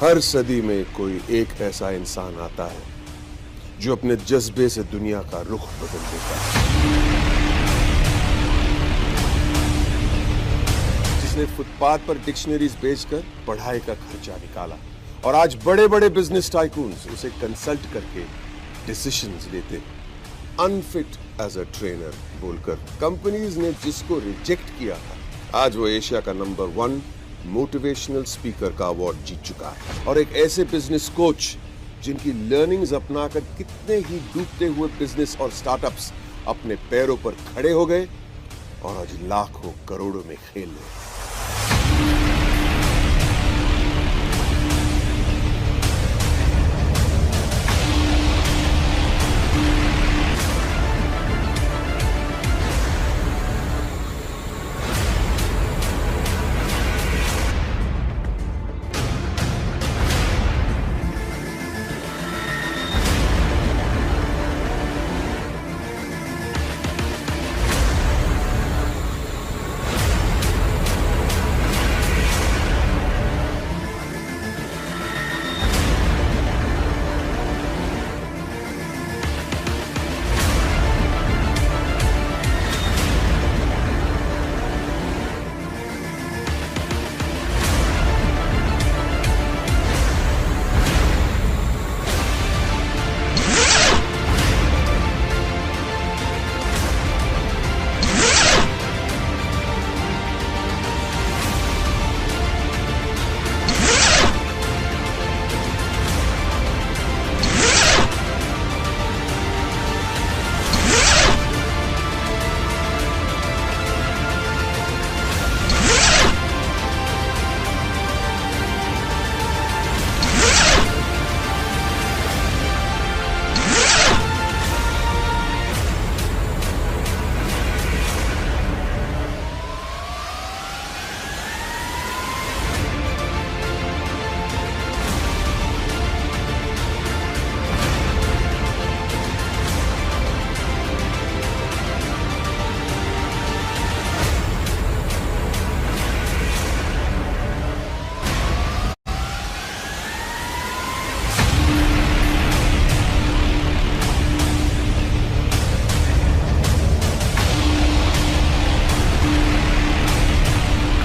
हर सदी में कोई एक ऐसा इंसान आता है जो अपने जज्बे से दुनिया का रुख बदल देता है, जिसने फुटपाथ पर डिक्शनरीज बेचकर पढ़ाई का खर्चा निकाला और आज बड़े बड़े बिजनेस टाइकून्स उसे कंसल्ट करके डिसीजंस लेते, अनफिट एज अ ट्रेनर बोलकर कंपनीज ने जिसको रिजेक्ट किया था, आज वो एशिया का नंबर 1 मोटिवेशनल स्पीकर का अवार्ड जीत चुका है। और एक ऐसे बिजनेस कोच जिनकी लर्निंग्स अपनाकर कितने ही डूबते हुए बिजनेस और स्टार्टअप्स अपने पैरों पर खड़े हो गए और आज लाखों करोड़ों में खेल रहे।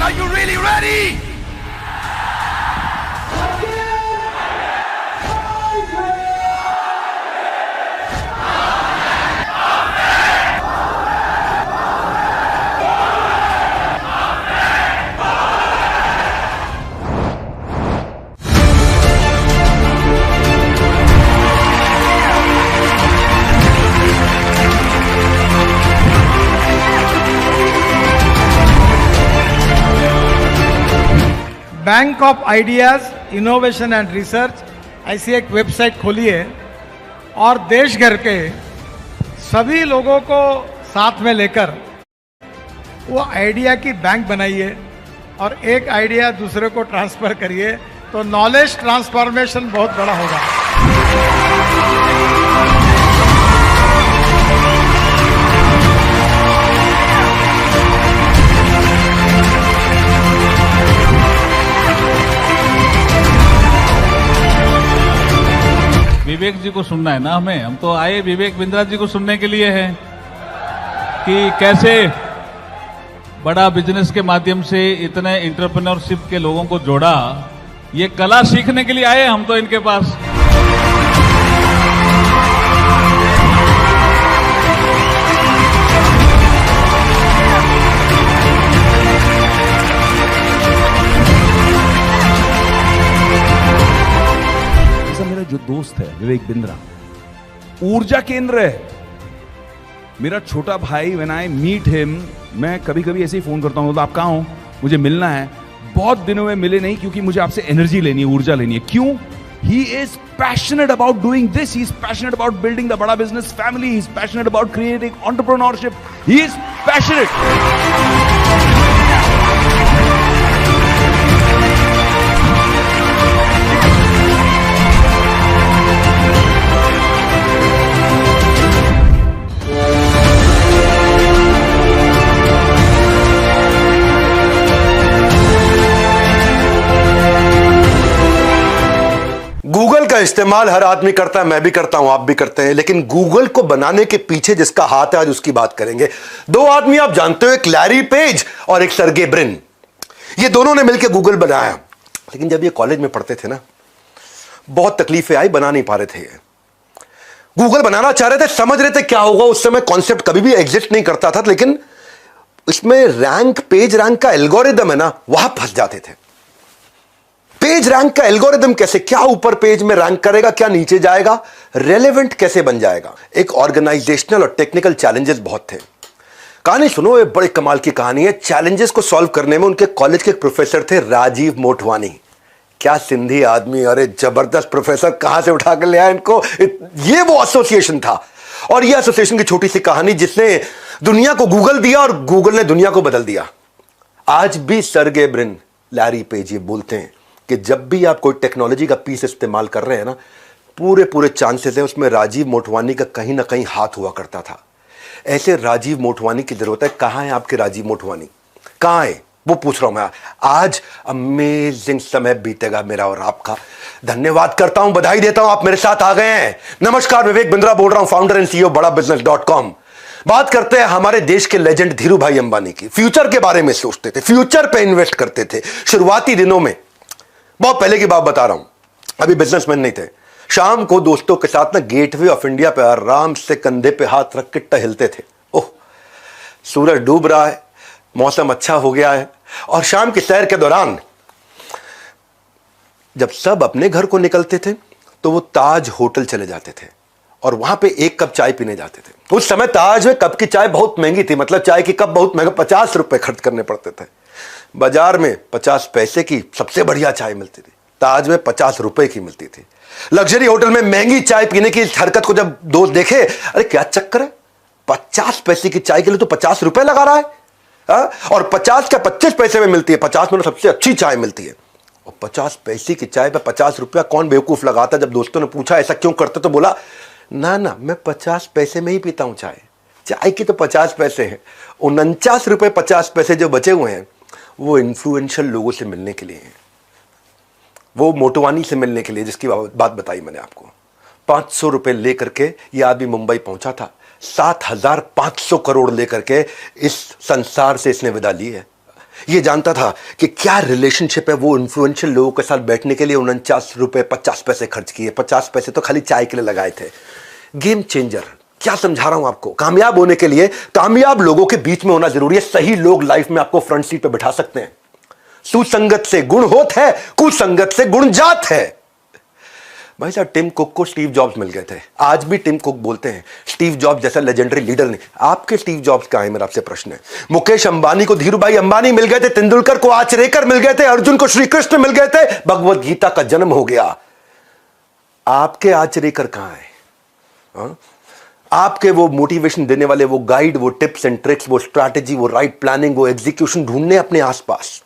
Are you really ready? Bank of ideas innovation and research ऐसी एक वेबसाइट खोली है और देश भर के सभी लोगों को साथ में लेकर वो आइडिया की बैंक बनाइए और एक आइडिया दूसरे को ट्रांसफर करिए तो नॉलेज ट्रांसफॉर्मेशन बहुत बड़ा होगा। विवेक जी को सुनना है ना हमें, हम तो आए विवेक बिंद्रा जी को सुनने के लिए हैं कि कैसे बड़ा बिजनेस के माध्यम से इतने एंटरप्रेन्योरशिप के लोगों को जोड़ा। ये कला सीखने के लिए आए हम तो इनके पास। जो दोस्त है विवेक बिंद्रा ऊर्जा केंद्र है। मेरा छोटा भाई व्हेन आई मीट हिम, मैं कभी कभी ऐसे ही फोन करता हूं, तो आप कहां हो, मुझे मिलना है। बहुत दिनों में मिले नहीं क्योंकि मुझे आपसे एनर्जी लेनी है, ऊर्जा लेनी है। क्यों? He is passionate about doing this, he is passionate about building the बड़ा business family, he is passionate about creating entrepreneurship, he is passionate. का इस्तेमाल हर आदमी करता है, मैं भी करता हूं, आप भी करते हैं, लेकिन गूगल को बनाने के पीछे जिसका हाथ है आज उसकी बात करेंगे। दो आदमी आप जानते हो, एक लैरी पेज और एक सर्गे ब्रिन। ये दोनों ने मिलकर गूगल बनाया, लेकिन जब ये कॉलेज में पढ़ते थे ना, बहुत तकलीफें आई, बना नहीं पा रहे थे। ये गूगल बनाना चाह रहे थे, समझ रहे थे क्या होगा। उस समय कॉन्सेप्ट कभी भी एग्जिस्ट नहीं करता था, लेकिन इसमें रैंक, पेज रैंक का एल्गोरिदम है ना, वहां फंस जाते थे। पेज रैंक का एल्गोरिदम कैसे, क्या ऊपर पेज में रैंक करेगा, क्या नीचे जाएगा, रेलेवेंट कैसे बन जाएगा। एक ऑर्गेनाइजेशनल और टेक्निकल चैलेंजेस बहुत थे। कहानी सुनो, ये बड़ी कमाल की कहानी है। चैलेंजेस को सॉल्व करने में उनके कॉलेज के एक प्रोफेसर थे, राजीव मोटवानी। क्या सिंधी आदमी, अरे जबरदस्त प्रोफेसर, कहां से उठा कर ले आया इनको। ये वो एसोसिएशन था, और ये एसोसिएशन की छोटी सी कहानी जिसने दुनिया को गूगल दिया और गूगल ने दुनिया को बदल दिया। आज भी सर्गे ब्रिन, लैरी पेज ये बोलते हैं कि जब भी आप कोई टेक्नोलॉजी का पीस इस्तेमाल कर रहे हैं ना, पूरे चांसेस है उसमें राजीव मोटवानी का कहीं ना कहीं हाथ हुआ करता था। ऐसे राजीव मोटवानी की जरूरत है। कहां है आपके राजीव मोटवानी, कहां है वो पूछ रहा हूं मैं। आज अमेजिंग समय बीतेगा मेरा और आपका। धन्यवाद करता हूं, बधाई देता हूं, आप मेरे साथ आ गए हैं। नमस्कार, विवेक बिंद्रा बोल रहा हूं, फाउंडर एंड सीईओ BadaBusiness.com। बात करते हैं हमारे देश के लेजेंड धीरू भाई अंबानी की। फ्यूचर के बारे में सोचते थे, फ्यूचर पे इन्वेस्ट करते थे शुरुआती दिनों में। बहुत पहले की बात बता रहा हूं, अभी बिजनेसमैन नहीं थे। शाम को दोस्तों के साथ ना गेटवे ऑफ इंडिया पे आराम से कंधे पे हाथ रख के टहलते थे। ओह, सूरज डूब रहा है, मौसम अच्छा हो गया है, और शाम की सैर के दौरान जब सब अपने घर को निकलते थे तो वो ताज होटल चले जाते थे और वहां पे एक कप चाय पीने जाते थे। उस समय ताज में कप की चाय बहुत महंगी थी, मतलब चाय की कप बहुत महंगा, 50 रुपए खर्च करने पड़ते थे। बाजार में 50 पैसे की सबसे बढ़िया चाय मिलती थी, ताज में 50 रुपए की मिलती थी। लग्जरी होटल में महंगी चाय पीने की हरकत को जब दोस्त देखे, अरे क्या चक्कर है, 50 पैसे की चाय के लिए तो 50 रुपए लगा रहा है। और 50 का 25 पैसे में मिलती है, 50 में सबसे अच्छी चाय मिलती है, और 50 पैसे की चाय पे 50 रुपया कौन बेवकूफ लगाता। जब दोस्तों ने पूछा ऐसा क्यों करते, तो बोला ना ना, मैं 50 पैसे में ही पीता हूं चाय, चाय की तो 50 पैसे हैं, 49 रुपए 50 पैसे जो बचे हुए हैं वो इन्फ्लुएंशियल लोगों से मिलने के लिए हैं, वो मोटवानी से मिलने के लिए, जिसकी बात बताई मैंने आपको। 500 रुपए लेकर के ये आदमी मुंबई पहुंचा था, 7,500 करोड़ लेकर के इस संसार से इसने विदा ली है। ये जानता था कि क्या रिलेशनशिप है, वो इन्फ्लुएंशियल लोगों के साथ बैठने के लिए 49 रुपए 50 पैसे खर्च किए। 50 पैसे तो खाली चाय के लिए लगाए थे। गेम चेंजर, क्या समझा रहा हूं आपको। कामयाब होने के लिए कामयाब लोगों के बीच में होना जरूरी है। सही लोग लाइफ में आपको फ्रंट सीट पे बिठा सकते हैं। सुसंगत से गुण होत है, कुसंगत से गुण जात है। भाई साहब, टिम कुक को स्टीव जॉब्स मिल गए थे। आज भी टिम कुक बोलते हैं स्टीव जॉब्स जैसा लेजेंडरी लीडर नहीं। आपके स्टीव जॉब्स कहां है, मेरा आपसे प्रश्न है। मुकेश अंबानी को धीरू भाई अंबानी मिल गए थे, तेंदुलकर को आचरेकर मिल गए थे, अर्जुन को श्री कृष्ण मिल गए थे, भगवत गीता का जन्म हो गया। आपके आचरेकर कहां है? आपके वो मोटिवेशन देने वाले, वो गाइड, वो टिप्स एंड ट्रिक्स, वो स्ट्रैटेजी, वो राइट प्लानिंग, वो एग्जीक्यूशन ढूंढने अपने आसपास।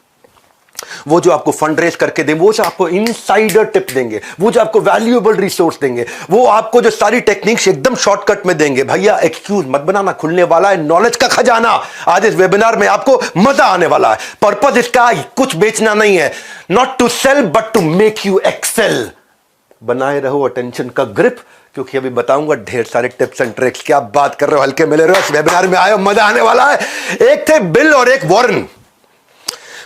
वो जो आपको फंड रेज करके देंगे, वो जो आपको इनसाइडर टिप देंगे, वो जो आपको वैल्यूएबल रिसोर्स देंगे, वो आपको जो सारी टेक्निक्स एकदम शॉर्टकट में देंगे। भैया एक्सक्यूज मत बनाना, खुलने वाला है नॉलेज का खजाना। आज इस वेबिनार में आपको मजा आने वाला है। पर्पस इसका कुछ बेचना नहीं है, not to sell but to make you excel. बनाए रहो अटेंशन का ग्रिप, क्योंकि अभी बताऊंगा ढेर सारे टिप्स एंड ट्रिक्स। क्या बात कर रहे हो, हल्के मिले रहो, इस वेबिनार में आए हो, मजा आने वाला है। एक थे बिल और एक वॉरेन।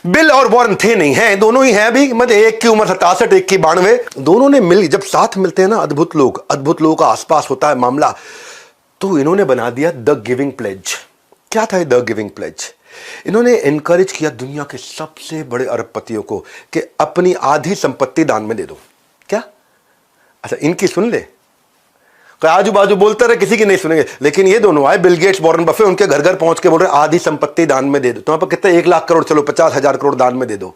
बिल और वॉरेन थे नहीं, हैं, दोनों ही हैं अभी, मतलब एक की उम्र 67, एक की 92। दोनों ने मिल, जब साथ मिलते हैं ना, अद्भुत लोगों का आसपास होता है मामला। तो इन्होंने बना दिया द गिविंग प्लेज। क्या था द गिविंग प्लेज? इन्होंने एनकरेज किया दुनिया के सबसे बड़े अरबपतियों को कि अपनी आधी संपत्ति दान में दे दो। क्या? अच्छा, इनकी सुन ले, आजू बाजू बोलते रहे, किसी की नहीं सुनेंगे। लेकिन ये दोनों आए, बिल गेट्स, वॉरेन बफे, उनके घर घर पहुंच के बोल रहे आधी संपत्ति दान में दे दो। तो कितने 1 लाख करोड़, चलो 50,000 करोड़ दान में दे दो।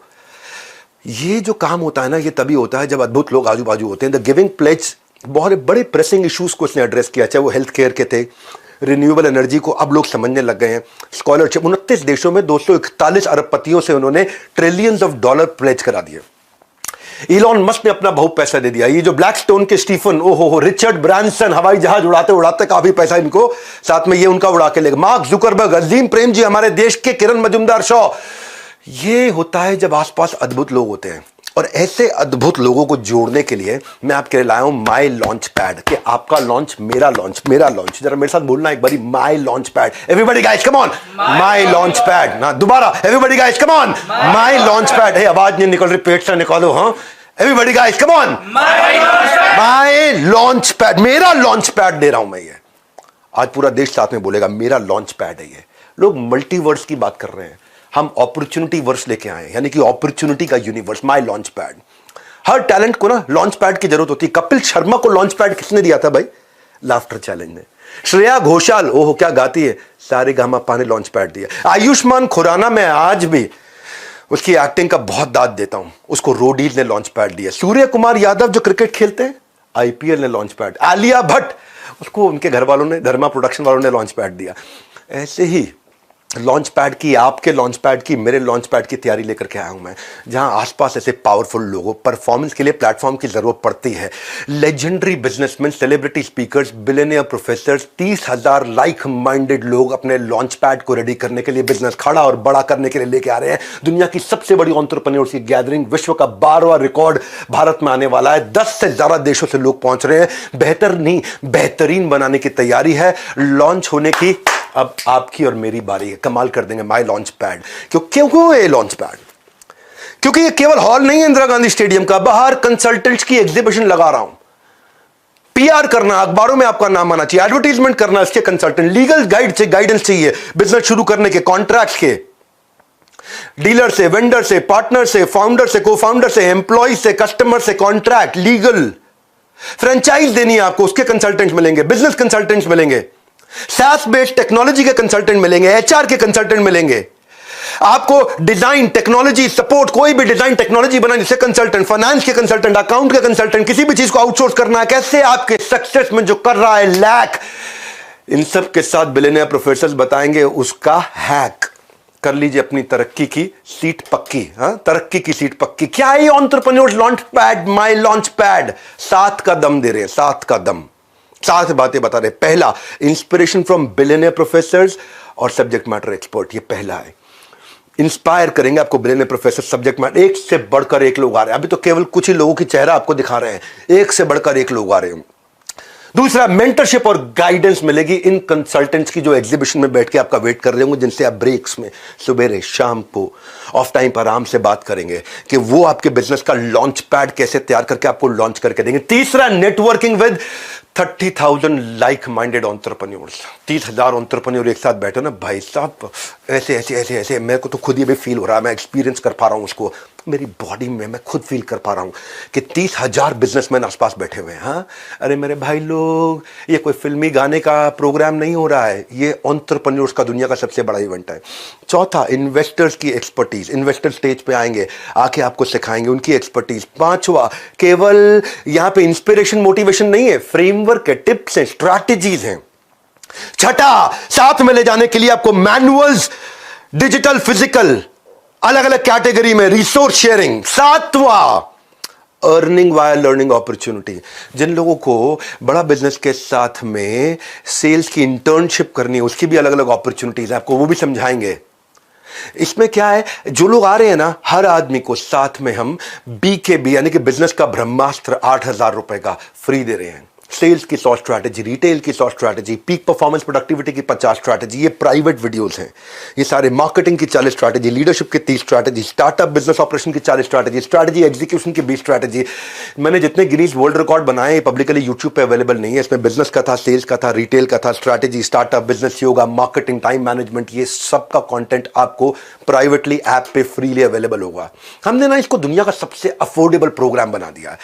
ये जो काम होता है ना, ये तभी होता है जब अद्भुत लोग आजू बाजू होते हैं। द गिविंग प्लेज बहुत बड़े प्रेसिंग इश्यूज को इसने एड्रेस किया, चाहे वो हेल्थ केयर के थे, रिन्यूएबल एनर्जी को अब लोग समझने लग गए हैं, स्कॉलरशिप। 29 देशों में 241 अरबपतियों से उन्होंने ट्रिलियंस ऑफ डॉलर प्लेज करा दिए। इलॉन मस्क ने अपना बहुत पैसा दे दिया। ये जो ब्लैकस्टोन के स्टीफन, ओहो, रिचर्ड ब्रांसन, हवाई जहाज उड़ाते उड़ाते काफी पैसा इनको साथ में ये उनका उड़ा के लेगा। मार्क जुकरबर्ग, अजीम प्रेम जी, हमारे देश के किरण मजुमदार शॉ। ये होता है जब आसपास अद्भुत लोग होते हैं। और ऐसे अद्भुत लोगों को जोड़ने के लिए मैं आपके लिए लाया हूं माई लॉन्च पैड, कि आपका लॉन्च मेरा लॉन्च, मेरा लॉन्च। जरा मेरे साथ बोलना एक बारी, my launch pad. Everybody guys come on, my launch pad. ना दोबारा, everybody guys come on, my launch pad. है आवाज नहीं निकल रही, पेट से निकालो। हाँ, everybody guys come on, my launch pad, मेरा लॉन्च पैड दे रहा हूं मैं। ये आज पूरा देश साथ में बोलेगा मेरा लॉन्च पैड है ये। लोग मल्टीवर्स की बात कर रहे हैं, हम अपॉर्चुनिटी वर्स लेके आए, यानी कि अपॉर्चुनिटी का universe, my launch pad. Her talent को ना लॉन्च पैड की जरूरत होती है। कपिल शर्मा को लॉन्च पैड किसने दिया था भाई? लाफ्टर चैलेंज ने। श्रेया घोषाल, ओहो क्या गाती है, सारेगामापा ने लॉन्च पैड दिया। आयुष्मान खुराना, मैं आज भी उसकी एक्टिंग का बहुत दाद देता हूं, उसको रोडीज ने लॉन्च पैड दिया। सूर्य कुमार यादव जो क्रिकेट खेलते हैं, आईपीएल ने लॉन्च पैड। आलिया भट्ट, उसको उनके घर वालों ने, धर्मा प्रोडक्शन वालों ने लॉन्च पैड दिया। ऐसे ही लॉन्च पैड की, आपके लॉन्च पैड की, मेरे लॉन्च पैड की तैयारी लेकर के आया हूं मैं, जहां आसपास ऐसे पावरफुल लोगों, परफॉर्मेंस के लिए प्लेटफॉर्म की जरूरत पड़ती है। Legendary businessman, celebrity speakers, billionaire professors, 30,000 like minded लोग अपने लॉन्च पैड को रेडी करने के लिए, बिजनेस खड़ा और बड़ा करने के लिए लेके आ रहे हैं। दुनिया की सबसे बड़ी एंटरप्रेन्योर्स की गैदरिंग, विश्व का 12वां रिकॉर्ड भारत में आने वाला है। 10 से ज्यादा देशों से लोग पहुंच रहे हैं। बेहतर नहीं, बेहतरीन बनाने की तैयारी है। लॉन्च होने की अब आपकी और मेरी बारी है। कमाल कर देंगे माई लॉन्च पैड। क्यों ये लॉन्च पैड? क्योंकि ये केवल हॉल नहीं है इंदिरा गांधी स्टेडियम का, बाहर कंसल्टेंट्स की एग्जीबिशन लगा रहा हूं। पीआर करना, अखबारों में आपका नाम आना चाहिए, एडवर्टाइजमेंट करना, इसके कंसल्टेंट, लीगल गाइडेंस चाहिए, बिजनेस शुरू करने के, कॉन्ट्रैक्ट के, डीलर से, वेंडर से, पार्टनर से, फाउंडर से, को फाउंडर से, एम्प्लॉय से, कस्टमर से, कॉन्ट्रैक्ट, लीगल, फ्रेंचाइज देनी है आपको, उसके कंसल्टेंट्स मिलेंगे, बिजनेस कंसल्टेंट्स मिलेंगे, SaaS बेस्ड टेक्नोलॉजी के कंसल्टेंट मिलेंगे, HR के कंसल्टेंट मिलेंगे, आपको डिजाइन, टेक्नोलॉजी सपोर्ट, कोई भी डिजाइन टेक्नोलॉजी बनाने से कंसल्टेंट, फाइनेंस के कंसल्टेंट, अकाउंट के कंसल्टेंट, किसी भी चीज को आउटसोर्स करना है, कैसे आपके सक्सेस में जो कर रहा है लैक, इन सब के साथ बिलियनियर प्रोफेसर्स बताएंगे उसका हैक। कर लीजिए अपनी तरक्की की सीट पक्की। तरक्की की सीट पक्की। क्या है entrepreneurs launch pad, my launch pad? 7 का दम दे रहे हैं, 7 का दम, 7 बातें बता रहे। पहला, इंस्पिरेशन फ्रॉम बिलियनियर प्रोफेसर्स और सब्जेक्ट मैटर एक्सपर्ट, ये पहला है। इंस्पायर करेंगे आपको बिलियनियर प्रोफेसर, सब्जेक्ट मैटर, एक से बढ़कर एक लोग आ रहे हैं। अभी तो केवल कुछ ही लोगों की चेहरा आपको दिखा रहे हैं, एक से बढ़कर एक लोग आ रहे हैं। दूसरा, मेंटरशिप और गाइडेंस मिलेगी इन कंसल्टेंट्स की जो एग्जीबिशन में बैठ के आपका वेट कर रहे होंगे, जिनसे आप ब्रेक्स में, सवेरे, शाम को, ऑफ टाइम पर आराम से बात करेंगे कि वो आपके बिजनेस का लॉन्च पैड कैसे तैयार करके आपको लॉन्च करके देंगे। तीसरा, networking with 30,000 like minded entrepreneurs. 30,000 entrepreneur एक साथ बैठे ना भाई साहब, ऐसे ऐसे ऐसे ऐसे, मेरे को तो खुद ही भी फील हो रहा है, मैं एक्सपीरियंस कर पा रहा हूं उसको, मेरी बॉडी में मैं खुद फील कर पा रहा हूं कि 30,000 बिजनेसमैन आसपास बैठे हुए हैं। हाँ, अरे मेरे भाई लोग, ये कोई फिल्मी गाने का प्रोग्राम नहीं हो रहा है, ये एंटरप्रेन्योर्स का दुनिया का सबसे बड़ा इवेंट है। चौथा, इन्वेस्टर्स की एक्सपर्टीज, इन्वेस्टर स्टेज पे आएंगे, आके आपको सिखाएंगे उनकी एक्सपर्टीज। पांचवा, केवल यहां पे इंस्पिरेशन मोटिवेशन नहीं है, फ्रेमवर्क है, टिप्स हैं, स्ट्रैटेजीज हैं। छठा, साथ में ले जाने के लिए आपको मैनुअल्स, डिजिटल, फिजिकल, अलग अलग कैटेगरी में रिसोर्स शेयरिंग। सातवां, अर्निंग वाया लर्निंग अपॉर्चुनिटी। जिन लोगों को बड़ा बिजनेस के साथ में सेल्स की इंटर्नशिप करनी है, उसकी भी अलग अलग अपॉर्चुनिटीज है, आपको वो भी समझाएंगे। इसमें क्या है, जो लोग आ रहे हैं ना, हर आदमी को साथ में हम BKB यानी कि बिजनेस का ब्रह्मास्त्र 8,000 रुपए का फ्री दे रहे हैं। सेल्स की 100 स्ट्रैटेजी, रिटेल की 100 स्ट्रैटेजी, पीक परफॉर्मेंस प्रोडक्टिविटी की 50 स्ट्रैटेजी, ये प्राइवेट वीडियोस हैं। ये सारे मार्केटिंग की 40 स्ट्रैटेजी, लीडरशिप की 30 स्ट्रैटेजी, स्टार्टअप बिजनेस ऑपरेशन की 40 स्ट्रैटेजी, स्ट्रैटेजी एग्जीक्यूशन की 20 स्ट्रैटेजी। मैंने जितने गिनीज वर्ल्ड रिकॉर्ड बनाए पब्लिकली यूट्यूब पे अवेलेबल नहीं है। इसमें बिजनेस का था, सेल्स का था, रिटेल का था, strategy, startup, business yoga, marketing, time management, ये सब का कॉन्टेंट आपको प्राइवेटली ऐप पे फ्रीली अवेलेबल होगा। हमने ना इसको दुनिया का सबसे अफोर्डेबल प्रोग्राम बना दिया है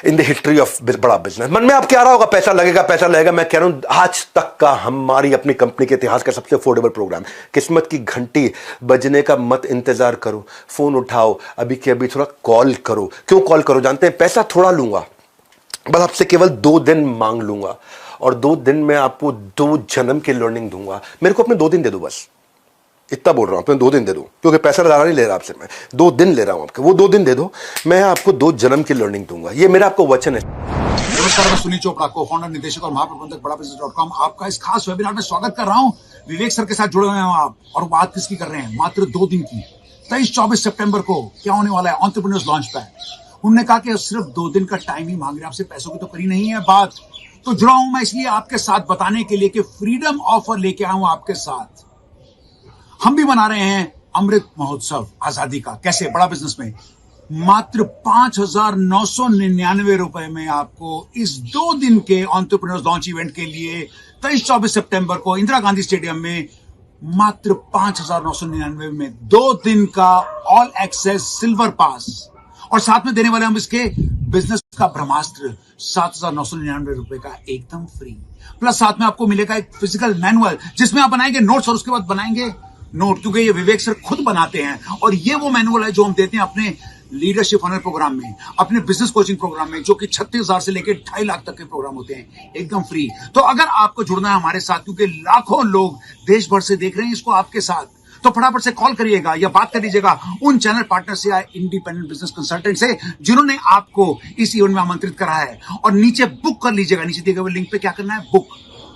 इन द हिस्ट्री ऑफ बड़ा बिजनेस। मन में आप क्या रहा होगा, पैसा लगेगा पैसा लगेगा, मैं कह रहा हूं आज तक का हमारी अपनी कंपनी के इतिहास का सबसे अफोर्डेबल प्रोग्राम। किस्मत की घंटी बजने का मत इंतजार करो, फोन उठाओ, अभी के अभी थोड़ा कॉल करो। क्यों कॉल करो जानते हैं? पैसा थोड़ा लूंगा, बस आपसे केवल 2 दिन मांग लूंगा, और 2 दिन में आपको 2 जन्म की लर्निंग दूंगा। मेरे को अपने 2 दिन दे दो, बस इतना बोल रहा हूं, अपने 2 दिन दे दो, क्योंकि पैसा ज्यादा नहीं ले रहा आपसे, मैं 2 दिन ले रहा हूं आपके। वो 2 दिन दे दो, मैं आपको 2 जन्म की लर्निंग दूंगा। ये मेरा आपको वचन है। नमस्कार, मैं सुनील चोपड़ा, को फाउंडर, निदेशक और महाप्रबंधक बड़ाबिजनेस.com, आपका इस खास वेबिनार में स्वागत कर रहा हूं। विवेक सर के साथ जुड़े हुए हैं आप, और बात किसकी कर रहे हैं? मात्र 2 दिन की। 23-24 सितंबर को क्या होने वाला है एंटरप्रेन्योर्स लॉन्च पैड। उन्होंने कहा कि सिर्फ 2 दिन का टाइम ही मांग रहे हैं आपसे, पैसों की तो करी नहीं है बात। तो जुड़ा हूं मैं इसलिए आपके साथ बताने के लिए कि फ्रीडम ऑफर लेके आया हूं आपके साथ। हम भी मना रहे हैं अमृत महोत्सव आजादी का। कैसे? बड़ा बिजनेस में मात्र 5,999 रुपए में आपको इस 2 दिन के एंटरप्रेन्योर्स लॉन्च इवेंट के लिए 23-24 सितंबर को इंदिरा गांधी स्टेडियम में मात्र 5,999 में 2 दिन का ऑल एक्सेस सिल्वर पास, और साथ में देने वाले हम इसके बिजनेस का ब्रह्मास्त्र 7,999 रुपए का एकदम फ्री। प्लस साथ में आपको मिलेगा एक फिजिकल मैनुअल जिसमें आप बनाएंगे नोट्स और उसके बाद बनाएंगे नोट, क्योंकि ये विवेक सर खुद बनाते हैं। और ये वो मैनुअल है जो हम देते हैं अपने लीडरशिप ऑनर प्रोग्राम में, अपने बिजनेस कोचिंग प्रोग्राम में, जो कि 36,000 से लेकर 2.5 लाख तक के प्रोग्राम होते हैं एकदम फ्री। तो अगर आपको जुड़ना है हमारे साथ, क्योंकि लाखों लोग देश भर से देख रहे हैं इसको आपके साथ, तो फटाफट से कॉल करिएगा या बात कर लीजिएगा उन चैनल पार्टनर से या इंडिपेंडेंट बिजनेस कंसल्टेंट से जिन्होंने आपको इस इवेंट में आमंत्रित करा है, और नीचे बुक कर लीजिएगा। नीचे दिए गए लिंक पे क्या करना है, बुक।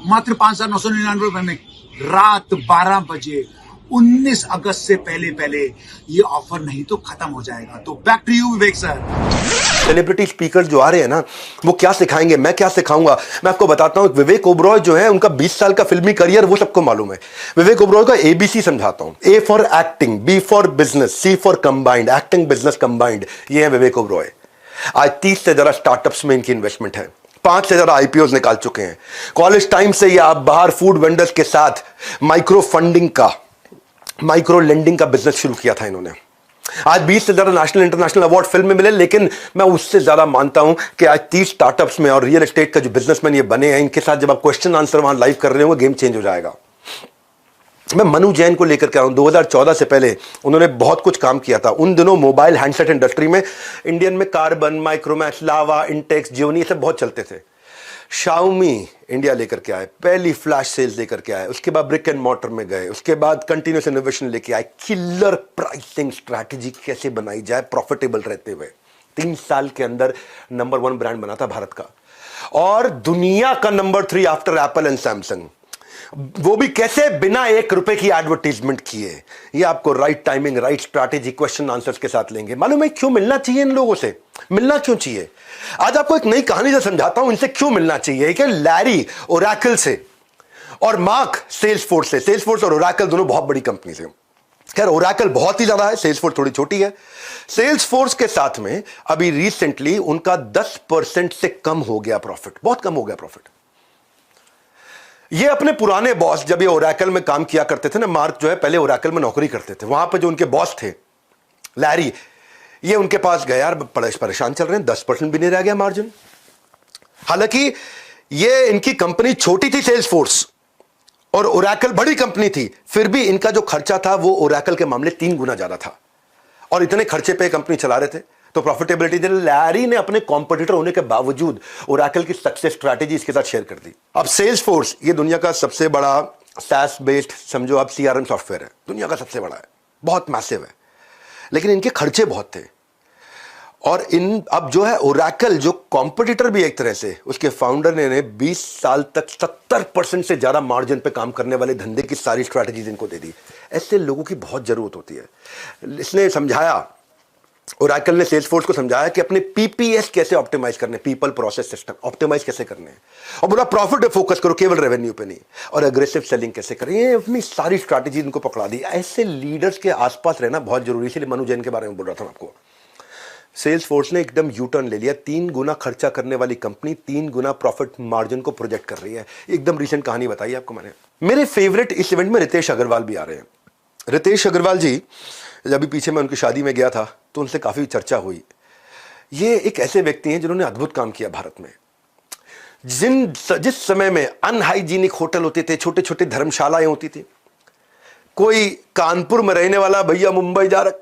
मात्र 5,999 रुपए में रात 12 बजे 19 अगस्त से पहले ये ऑफर नहीं तो खत्म हो जाएगा। तो back to you Vivek sir. Celebrity speaker जो आ रहे हैं ना, वो क्या सिखाएंगे, मैं क्या सिखाऊंगा, मैं आपको बताता हूं। विवेक ओबरॉय जो है, उनका 20 साल का फिल्मी करियर वो सबको मालूम है। विवेक ओबरॉय का ABC समझाता हूं। A for acting, B for business, C for combined, acting business combined. ये है विवेक ओबरॉय। आज 30 से ज्यादा स्टार्टअप्स में इनकी इन्वेस्टमेंट है, 5 से ज्यादा IPOs निकाल चुके हैं। कॉलेज टाइम से ये आप बाहर फूड वेंडर्स के साथ माइक्रो फंडिंग का, माइक्रो लेंडिंग का बिजनेस शुरू किया था इन्होंने। आज 20 से ज्यादा नेशनल इंटरनेशनल अवार्ड फिल्म में मिले, लेकिन मैं उससे ज्यादा मानता हूं कि आज 30 स्टार्टअप्स में और रियल एस्टेट का जो बिजनेसमैन ये बने हैं, इनके साथ जब आप क्वेश्चन आंसर वहां लाइव कर रहे होंगे, गेम चेंज हो जाएगा। मैं मनु जैन को लेकर के आया हूं। 2014 से पहले उन्होंने बहुत कुछ काम किया था। उन दिनों मोबाइल हैंडसेट इंडस्ट्री में इंडियन में कार्बन, माइक्रोमैक्स, लावा, इंटेक्स, जियोनी, ये सब बहुत चलते थे। शाओमी इंडिया लेकर के आए, पहली फ्लैश सेल्स लेकर के आए, उसके बाद ब्रिक एंड मॉर्टर में गए, उसके बाद कंटिन्यूस इनोवेशन लेके आए, किलर प्राइसिंग स्ट्रैटेजी कैसे बनाई जाए प्रॉफिटेबल रहते हुए। 3 साल के अंदर नंबर 1 ब्रांड बना था भारत का, और दुनिया का number 3 after Apple and Samsung. वो भी कैसे? बिना 1 रुपए की एडवर्टीजमेंट किए। ये आपको right timing, right strategy, question answers के साथ लेंगे। मालूम है क्यों मिलना चाहिए इन लोगों से? मिलना क्यों चाहिए? आज आपको एक नई कहानी से समझाता हूं इनसे क्यों मिलना चाहिए। कि लैरी ओरेकल से और मार्क सेल्सफोर्स से। सेल्सफोर्स और ओरेकल दोनों बहुत बड़ी कंपनी से। खैर, ओरेकल बहुत ही ज्यादा है, सेल्सफोर्स थोड़ी छोटी है। सेल्सफोर्स के साथ में अभी रिसेंटली उनका 10% से कम हो गया प्रॉफिट, बहुत कम हो गया प्रॉफिट। ये अपने पुराने बॉस, जब ये ओरेकल में काम किया करते थे ना, मार्क जो है पहले ओरेकल में नौकरी करते थे, वहां पे जो उनके बॉस थे लैरी, ये उनके पास गए, यार परेशान चल रहे हैं, 10% भी नहीं रह गया मार्जिन। हालांकि ये इनकी कंपनी छोटी थी सेल्सफोर्स, और ओरेकल बड़ी कंपनी थी, फिर भी इनका जो खर्चा था वो ओरेकल के मामले 3 गुना ज्यादा था, और इतने खर्चे पे कंपनी चला रहे थे। तो प्रॉफिटेबिलिटी लैरी ने अपने कॉम्पिटिटर होने के बावजूद ओरेकल की सक्सेस स्ट्रैटेजी इसके साथ शेयर कर दी। अब सेल्सफोर्स ये दुनिया का सबसे बड़ा SaaS बेस्ड, समझो आप, CRM सॉफ्टवेयर है, दुनिया का सबसे बड़ा है, बहुत मैसिव है, लेकिन इनके खर्चे बहुत थे। और इन अब जो है ओरेकल, जो कॉम्पिटिटर भी एक तरह से, उसके फाउंडर ने 20 साल तक 70% से ज्यादा मार्जिन पे काम करने वाले धंधे की सारी स्ट्रैटेजीज इनको दे दी। ऐसे लोगों की बहुत जरूरत होती है। इसने समझाया, ओरेकल ने सेल्सफोर्स को समझाया कि अपने PPS कैसे ऑप्टिमाइज करने, पीपल प्रोसेस सिस्टम ऑप्टिमाइज कैसे करने हैं, और बोला प्रॉफिट पे फोकस करो, केवल रेवेन्यू पे नहीं, और एग्रेसिव सेलिंग कैसे करें। ये अपनी सारी स्ट्रैटेजी इनको पकड़ा दी। ऐसे लीडर्स के आसपास रहना बहुत जरूरी, इसलिए मनु जैन के बारे में बोल रहा था आपको। सेल्सफोर्स ने एकदम यू टर्न ले लिया। 3 गुना खर्चा करने वाली कंपनी 3 गुना प्रॉफिट मार्जिन को प्रोजेक्ट कर रही है। एकदम रिसेंट कहानी बताई आपको मैंने। मेरे फेवरेट इस इवेंट में रितेश अग्रवाल भी आ रहे हैं। रितेश अग्रवाल जी, जब भी पीछे मैं उनकी शादी में गया था तो उनसे काफी चर्चा हुई। ये एक ऐसे व्यक्ति हैं जिन्होंने अद्भुत काम किया भारत में। जिस समय में अनहाइजीनिक होटल होते थे, छोटे छोटे धर्मशालाएं होती थी, कोई कानपुर में रहने वाला भैया मुंबई जा रहा,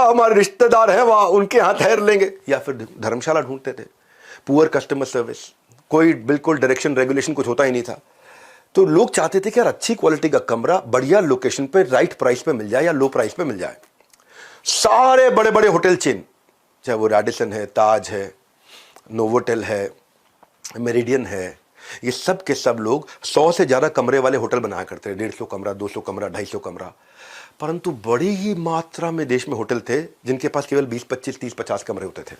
हमारे रिश्तेदार हैं वहां, उनके यहां ठहर लेंगे, या फिर धर्मशाला ढूंढते थे। पुअर कस्टमर सर्विस, कोई बिल्कुल डायरेक्शन रेगुलेशन कुछ होता ही नहीं था। तो लोग चाहते थे कि यार अच्छी क्वालिटी का कमरा बढ़िया लोकेशन पे राइट प्राइस पे मिल जाए या लो प्राइस पे मिल जाए। सारे बड़े बड़े होटल चेन, चाहे वो रैडिसन है, ताज है, नोवोटेल है, मेरिडियन है, ये सब के सब लोग 100 से ज्यादा कमरे वाले होटल बनाया करते हैं। 150 कमरा, 200 कमरा, 250 कमरा। परंतु बड़ी ही मात्रा में देश में होटल थे जिनके पास केवल 20, 25, 30, 50 कमरे होते थे।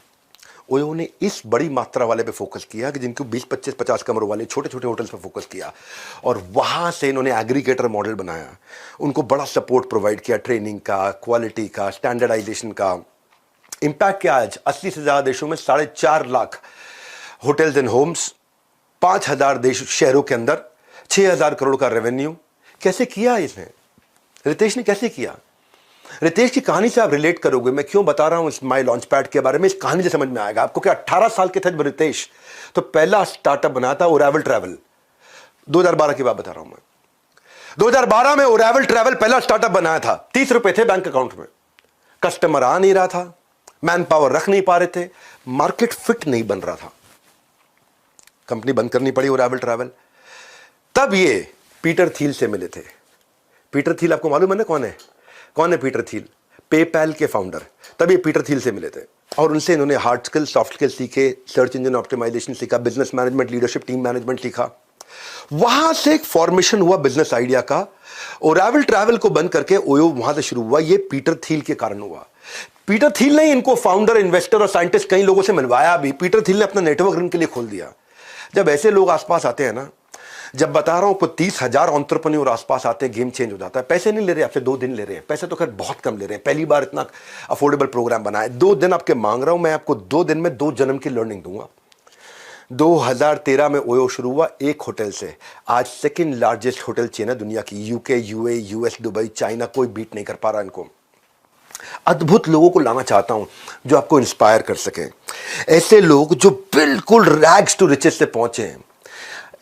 ओयो ने इस बड़ी मात्रा वाले पे फोकस किया कि जिनको 20, 25, 50 कमरों वाले छोटे छोटे होटल्स पे फोकस किया और वहां से इन्होंने एग्रीगेटर मॉडल बनाया। उनको बड़ा सपोर्ट प्रोवाइड किया, ट्रेनिंग का, क्वालिटी का, स्टैंडर्डाइजेशन का। इंपैक्ट क्या, आज 80 से ज्यादा देशों में 4.5 लाख होटल्स एंड होम्स, 5,000 देश शहरों के अंदर, 6,000 करोड़ का रेवेन्यू। कैसे किया इसने? रितेश ने कैसे किया? रितेश की कहानी से आप रिलेट करोगे। मैं क्यों बता रहा हूं इस माई लॉन्च पैड के बारे में, इस कहानी से समझ में आएगा आपको कि 18 साल के थे जब रितेश तो पहला स्टार्टअप बनाया था ओरेवल ट्रैवल। 2012 की बात बता रहा हूं मैं। 2012 में ओरेवल ट्रैवल पहला स्टार्टअप बनाया था। 30 रुपए थे बैंक अकाउंट में, कस्टमर आ नहीं रहा था, मैन पावर रख नहीं पा रहे थे, मार्केट फिट नहीं बन रहा था, कंपनी बंद करनी पड़ी ओरेवल ट्रैवल। तब ये पीटर थिल से मिले थे। पीटर थिल आपको मालूम है ना कौन है? कौन है पीटर थिल? पेपैल के फाउंडर। तब ये पीटर थिल से मिले थे और उनसे इन्होंने हार्ड स्किल, सॉफ्ट स्किल सीखे, सर्च इंजन ऑप्टिमाइजेशन सीखा, business management, leadership, team management सीखा। वहां से एक फॉर्मेशन हुआ बिजनेस आइडिया का। ओरेवल ट्रैवल को बंद करके ओयो वहां से शुरू हुआ। ये पीटर थिल के कारण हुआ। पीटर थिल ने इनको फाउंडर, इन्वेस्टर और साइंटिस्ट कई लोगों से मिलवाया भी। पीटर थिल ने अपना नेटवर्क इनके लिए खोल दिया। जब ऐसे लोग आसपास आते हैं ना, जब बता रहा हूं, कोई 30,000 एंटरप्रेन्योर आसपास आते हैं, गेम चेंज हो जाता है। पैसे नहीं ले रहे आपसे, 2 दिन ले रहे हैं। पैसे तो खैर बहुत कम ले रहे हैं, पहली बार इतना अफोर्डेबल प्रोग्राम बना है। 2 दिन आपके मांग रहा हूं मैं, आपको 2 दिन में 2 जन्म की लर्निंग दूंगा। 2013 में ओयो शुरू हुआ एक होटल से। आज सेकंड लार्जेस्ट होटल चेन है दुनिया की। UK, UAE, US, Dubai, China, कोई बीट नहीं कर पा रहा इनको। अद्भुत लोगों को लाना चाहता हूं जो आपको इंस्पायर कर सके। ऐसे लोग जो बिल्कुल रैग्स टू रिचेस से पहुंचे हैं।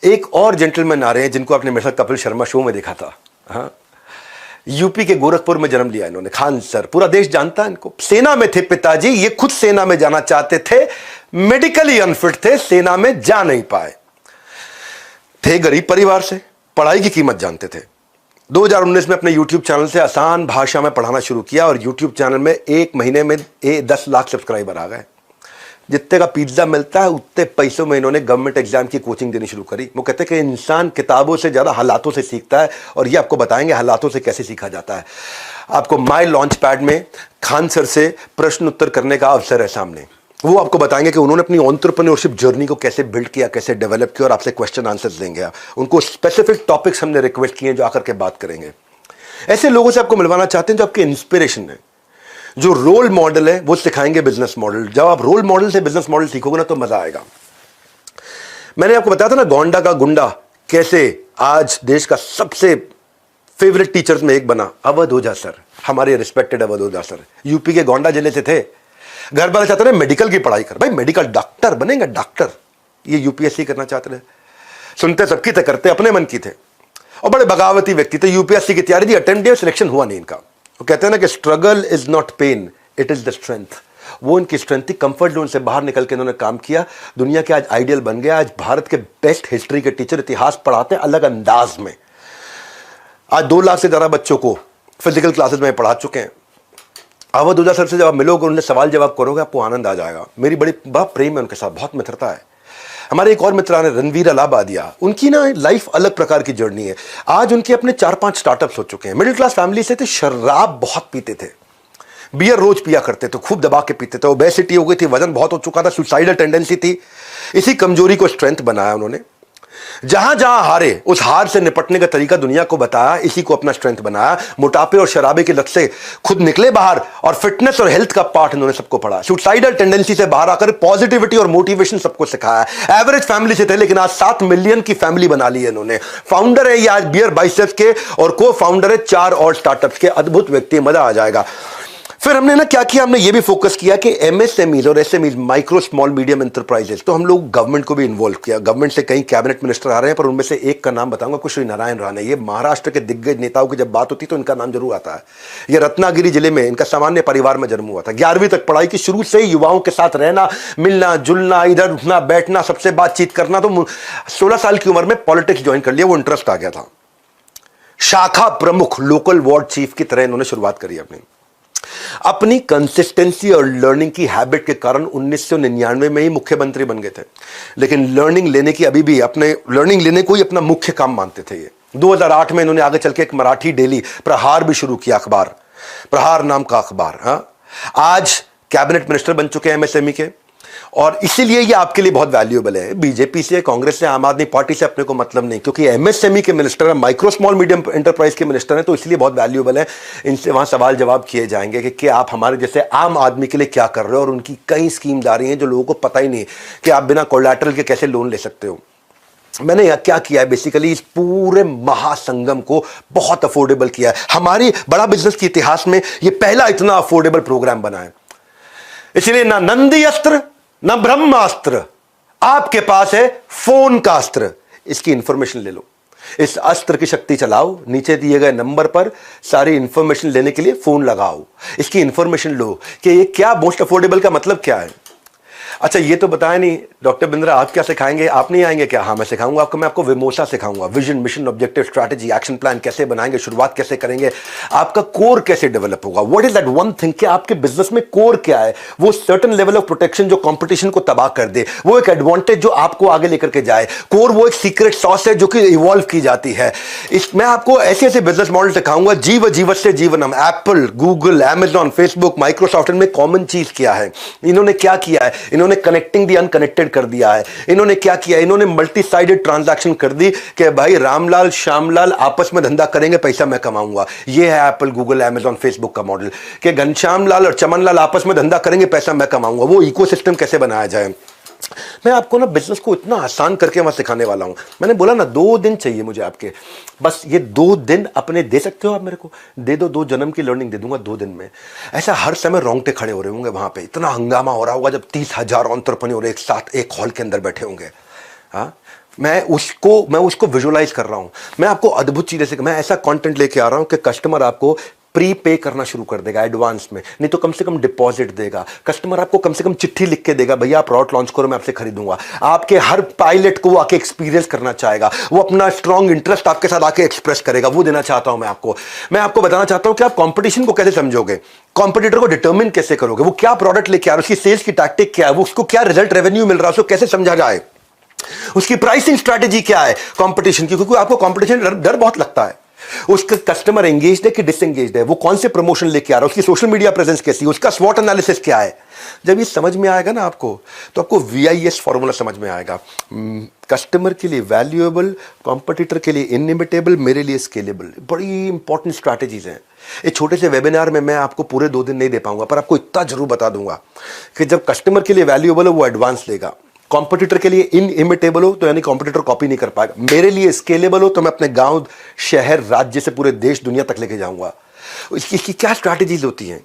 एक और जेंटलमैन आ रहे हैं जिनको आपने मेरे साथ कपिल शर्मा शो में देखा था। हाँ, यूपी के गोरखपुर में जन्म लिया इन्होंने, खान सर। पूरा देश जानता है इनको। सेना में थे पिताजी, ये खुद सेना में जाना चाहते थे, मेडिकली अनफिट थे, सेना में जा नहीं पाए थे। गरीब परिवार से, पढ़ाई की कीमत जानते थे। 2019 में अपने YouTube चैनल से आसान भाषा में पढ़ाना शुरू किया और YouTube चैनल में 1 महीने में 10 लाख सब्सक्राइबर आ गए। जितने का पिज्जा मिलता है उतने पैसों में इन्होंने गवर्नमेंट एग्जाम की कोचिंग देनी शुरू करी। वो कहते हैं कि इंसान किताबों से ज्यादा हालातों से सीखता है और ये आपको बताएंगे हालातों से कैसे सीखा जाता है। आपको माई लॉन्च पैड में खान सर से प्रश्न उत्तर करने का अवसर है सामने। वो आपको बताएंगे कि उन्होंने अपनी एंटरप्रेन्योरशिप जर्नी को कैसे बिल्ड किया, कैसे डेवलप किया, और आपसे क्वेश्चन आंसर्स देंगे। उनको स्पेसिफिक टॉपिक्स हमने रिक्वेस्ट किए जो आकर के बात करेंगे। ऐसे लोगों से आपको मिलवाना चाहते हैं जो आपके इंस्पिरेशन है, जो रोल मॉडल है। वो सिखाएंगे बिजनेस मॉडल। जब आप रोल मॉडल से बिजनेस मॉडल सीखोगे ना तो मजा आएगा। मैंने आपको बताया था ना गोंडा का गुंडा कैसे आज देश का सबसे फेवरेट टीचर्स में एक बना। अवध ओझा सर, हमारे रिस्पेक्टेड अवध ओझा सर, यूपी के गोंडा जिले से थे। घर वाले चाहते थे मेडिकल की पढ़ाई कर, भाई मेडिकल डॉक्टर बनेगा, डॉक्टर। ये यूपीएससी करना चाहते थे। सुनते सबकी थे, करते अपने मन की थे और बड़े बगावती व्यक्ति थे। यूपीएससी की तैयारी थी, अटेम्प्ट, सिलेक्शन हुआ नहीं इनका। वो कहते हैं ना कि struggle is not pain, it is the strength. वो इनकी स्ट्रेंथ थी। कंफर्ट जोन से बाहर निकल के इन्होंने काम किया। दुनिया के आज आइडियल बन गया। आज भारत के बेस्ट हिस्ट्री के टीचर, इतिहास पढ़ाते हैं अलग अंदाज में। आज 2 लाख से ज्यादा बच्चों को फिजिकल क्लासेस में पढ़ा चुके हैं। अवध ओझा सर से जब आप मिलोगे, उनसे सवाल जवाब करोगे, आपको आनंद आ जाएगा। मेरी बड़ा प्रेम है उनके साथ, बहुत मित्रता है। हमारे एक और मित्र आ रहे, रणवीर अलाहाबादिया। उनकी ना लाइफ अलग प्रकार की जर्नी है। आज उनके अपने 4-5 स्टार्टअप्स हो चुके हैं। मिडिल क्लास फैमिली से थे, शराब बहुत पीते थे, बियर रोज पिया करते थे, खूब दबा के पीते थे। ओबेसिटी हो गई थी, वजन बहुत हो चुका था, सुसाइडल टेंडेंसी थी। इसी कमजोरी को स्ट्रेंथ बनाया उन्होंने। जहां जहां हारे, उस हार से निपटने का तरीका दुनिया को बताया, इसी को अपना स्ट्रेंथ बनाया। मोटापे और शराबे की लत से खुद निकले बाहर और फिटनेस और हेल्थ का पार्ट इन्होंने सबको पढ़ा। सुसाइडल टेंडेंसी से बाहर आकर पॉजिटिविटी और मोटिवेशन सबको सिखाया। एवरेज फैमिली से थे, लेकिन आज 7 मिलियन की फैमिली बना ली है इन्होंने। फाउंडर है ये आज बियर बाइसेप्स के और को फाउंडर है 4 और स्टार्टअप्स के। अद्भुत व्यक्ति, मजा आ जाएगा। फिर हमने ना क्या किया, हमने ये भी फोकस किया कि एमएसएमईज और SMEs, micro small medium enterprises, तो हम लोग गवर्नमेंट को भी इन्वॉल्व किया। गवर्नमेंट से कई कैबिनेट मिनिस्टर आ रहे हैं, पर उनमें से एक का नाम बताऊंगा, कुछ श्री नारायण राणे। ये महाराष्ट्र के दिग्गज नेताओं की जब बात होती तो इनका नाम जरूर आता है। ये रत्नागिरी जिले में, इनका सामान्य परिवार में जन्म हुआ था। 11वीं तक पढ़ाई की, शुरू से युवाओं के साथ रहना, मिलना जुलना, इधर उठना बैठना, सबसे बातचीत करना। तो 16 साल की उम्र में पॉलिटिक्स ज्वाइन कर लिया, वो इंटरेस्ट आ गया था। शाखा प्रमुख, लोकल वार्ड चीफ की तरह इन्होंने शुरुआत करी अपनी कंसिस्टेंसी और लर्निंग की हैबिट के कारण 1999 में ही मुख्यमंत्री बन गए थे। लेकिन लर्निंग लेने की अभी भी, अपने लर्निंग लेने को ही अपना मुख्य काम मानते थे ये। 2008 में इन्होंने आगे चल के एक मराठी डेली प्रहार भी शुरू किया, अखबार प्रहार नाम का अखबार। हाँ, आज कैबिनेट मिनिस्टर बन चुके हैं एमएसएमई के, और इसीलिए ये आपके लिए बहुत वैल्यूएबल है। बीजेपी से, कांग्रेस से, आम आदमी पार्टी से अपने को मतलब नहीं, क्योंकि एमएसएमई के minister, micro small medium enterprise के मिनिस्टर हैं, तो इसलिए बहुत वैल्यूएबल है। इनसे वहां सवाल जवाब किए जाएंगे कि आप हमारे जैसे आम आदमी के लिए क्या कर रहे हो, और उनकी कई स्कीम्स आ रही हैं जो लोगों को पता ही नहीं कि आप बिना कोलैटरल के कैसे लोन ले सकते हो। मैंने यह क्या किया है, बेसिकली इस पूरे महासंगम को बहुत अफोर्डेबल किया है। हमारी बड़ा बिजनेस के इतिहास में यह पहला इतना अफोर्डेबल प्रोग्राम बना है। इसलिए ना नंदी अस्त्र ना ब्रह्मास्त्र, आपके पास है फोन का अस्त्र। इसकी इंफॉर्मेशन ले लो, इस अस्त्र की शक्ति चलाओ, नीचे दिए गए नंबर पर सारी इंफॉर्मेशन लेने के लिए फोन लगाओ, इसकी इंफॉर्मेशन लो कि ये क्या मोस्ट अफोर्डेबल का मतलब क्या है। अच्छा, ये तो बताया नहीं डॉक्टर बिंद्रा, आप क्या सिखाएंगे? आप नहीं आएंगे क्या? हाँ, मैं सिखाऊंगा आपको। मैं आपको विमोसा सिखाऊंगा, vision, mission, objective, strategy, action plan कैसे बनाएंगे, शुरुआत कैसे करेंगे, आपका कोर कैसे डेवलप होगा। What is that one thing कि आपके बिजनेस में कोर क्या है, वो सर्टेन लेवल ऑफ प्रोटेक्शन जो कंपटीशन को तबाह कर दे, वो एक एडवांटेज जो आपको आगे लेकर के जाए। कोर वो एक सीक्रेट सॉस है जो कि इवॉल्व की जाती है। मैं आपको ऐसे ऐसे बिजनेस मॉडल सिखाऊंगा, जीवत से जीवनम। Apple, Google, Amazon, Facebook, Microsoft, इनमें कॉमन चीज क्या है, इन्होंने क्या किया है, इन्होंने कनेक्टिंग दी अनकनेक्टेड कर दिया है। इन्होंने क्या किया, इन्होंने मल्टी साइडेड ट्रांजैक्शन कर दी कि भाई रामलाल श्यामलाल आपस में धंधा करेंगे, पैसा मैं कमाऊंगा। ये है एप्पल, गूगल, अमेजॉन, फेसबुक का मॉडल कि घनश्याम लाल और चमन लाल आपस में धंधा करेंगे, पैसा मैं कमाऊंगा। वो इकोसिस्टम कैसे बनाया जाए। मैं आपको ना बिजनेस को इतना आसान करके वहां सिखाने वाला हूं। मैंने बोला ना 2 दिन चाहिए मुझे आपके, बस ये 2 दिन अपने दे सकते हो आप मेरे को, दे दो, 2 जन्म की लर्निंग दे दूंगा 2 दिन में। ऐसा हर समय रोंगटे खड़े हो रहे होंगे वहां पे, इतना हंगामा हो रहा होगा जब 30,000 एंटरप्रेन्योर एक साथ एक हॉल के अंदर बैठे होंगे। हाँ, मैं उसको विजुअलाइज कर रहा हूं। मैं आपको अद्भुत चीजें से, मैं ऐसा कंटेंट लेके आ रहा हूं कि कस्टमर आपको प्री पे करना शुरू कर देगा एडवांस में, नहीं तो कम से कम डिपॉजिट देगा। कस्टमर आपको कम से कम चिट्ठी लिख के देगा, भैया आप प्रोडक्ट लॉन्च करो, मैं आपसे खरीदूंगा। आपके हर पायलट को वो आके एक्सपीरियंस करना चाहेगा, वो अपना स्ट्रॉन्ग इंटरेस्ट आपके साथ आके एक्सप्रेस करेगा। वो देना चाहता हूं मैं आपको। मैं आपको बताना चाहता हूं कि आप कंपटीशन को कैसे समझोगे, कॉम्पिटिटर को डिटर्मिन कैसे करोगे, वो क्या प्रोडक्ट लेके आ रहा है, उसकी सेल्स की टैक्टिक क्या है, वो उसको क्या रिजल्ट रेवेन्यू मिल रहा है, उसको कैसे समझा जाए, उसकी प्राइसिंग स्ट्रैटेजी क्या है कंपटीशन की। क्योंकि आपको कंपटीशन डर बहुत लगता है। उसका कस्टमर एंगेज्ड है कि डिसएंगेज्ड है, वो कौन से प्रमोशन लेके आ रहा है, उसकी सोशल मीडिया प्रेजेंस कैसी है, उसका स्वॉट एनालिसिस क्या है। जब ये समझ में आएगा ना आपको, तो आपको VIS फॉर्मूला समझ में आएगा। कस्टमर के लिए वैल्यूएबल, कॉम्पिटिटर के लिए इनइमिटेबल, मेरे लिए स्केलेबल। बड़ी इंपॉर्टेंट स्ट्रैटेजीज हैं। एक छोटे से वेबिनार में मैं आपको पूरे 2 दिन नहीं दे पाऊंगा, पर आपको इतना जरूर बता दूंगा कि जब कस्टमर के लिए वैल्यूएबल हो वो एडवांस लेगा, कॉम्पिटिटर के लिए इनइमिटेबल हो तो यानी कॉम्पिटिटर कॉपी नहीं कर पाएगा, मेरे लिए स्केलेबल हो तो मैं अपने गांव, शहर, राज्य से पूरे देश, दुनिया तक लेके जाऊंगा। इसकी क्या स्ट्रैटेजीज होती हैं।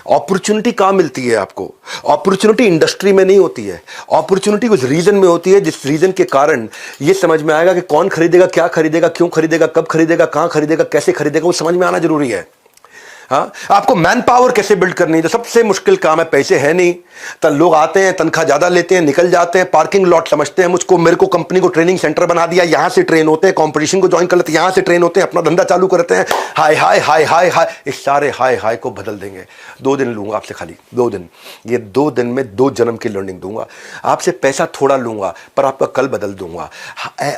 अपॉर्चुनिटी कहां मिलती है आपको? अपॉर्चुनिटी इंडस्ट्री में नहीं होती है, अपॉर्चुनिटी उस रीजन में होती है जिस रीजन के कारण ये समझ में आएगा कि कौन खरीदेगा, क्या खरीदेगा, क्यों खरीदेगा, कब खरीदेगा, कहां खरीदेगा, कैसे खरीदेगा, वो समझ में आना जरूरी है। हाँ, आपको मैन पावर कैसे बिल्ड करनी है, जो सबसे मुश्किल काम है। पैसे है नहीं तो लोग आते हैं, तनख्वाह ज्यादा लेते हैं, निकल जाते हैं, पार्किंग लॉट समझते हैं मुझको, मेरे को कंपनी को ट्रेनिंग सेंटर बना दिया, यहां से ट्रेन होते हैं, कंपटीशन को ज्वाइन कर लेते हैं, यहां से ट्रेन होते हैं, अपना धंधा चालू करते हैं। हाय हाय हाय हाय हाय, इस सारे हाय हाय को बदल देंगे। 2 दिन लूंगा आपसे, खाली 2 दिन। ये 2 दिन में 2 जन्म की लर्निंग दूंगा आपसे। पैसा थोड़ा लूंगा पर आपका कल बदल दूंगा।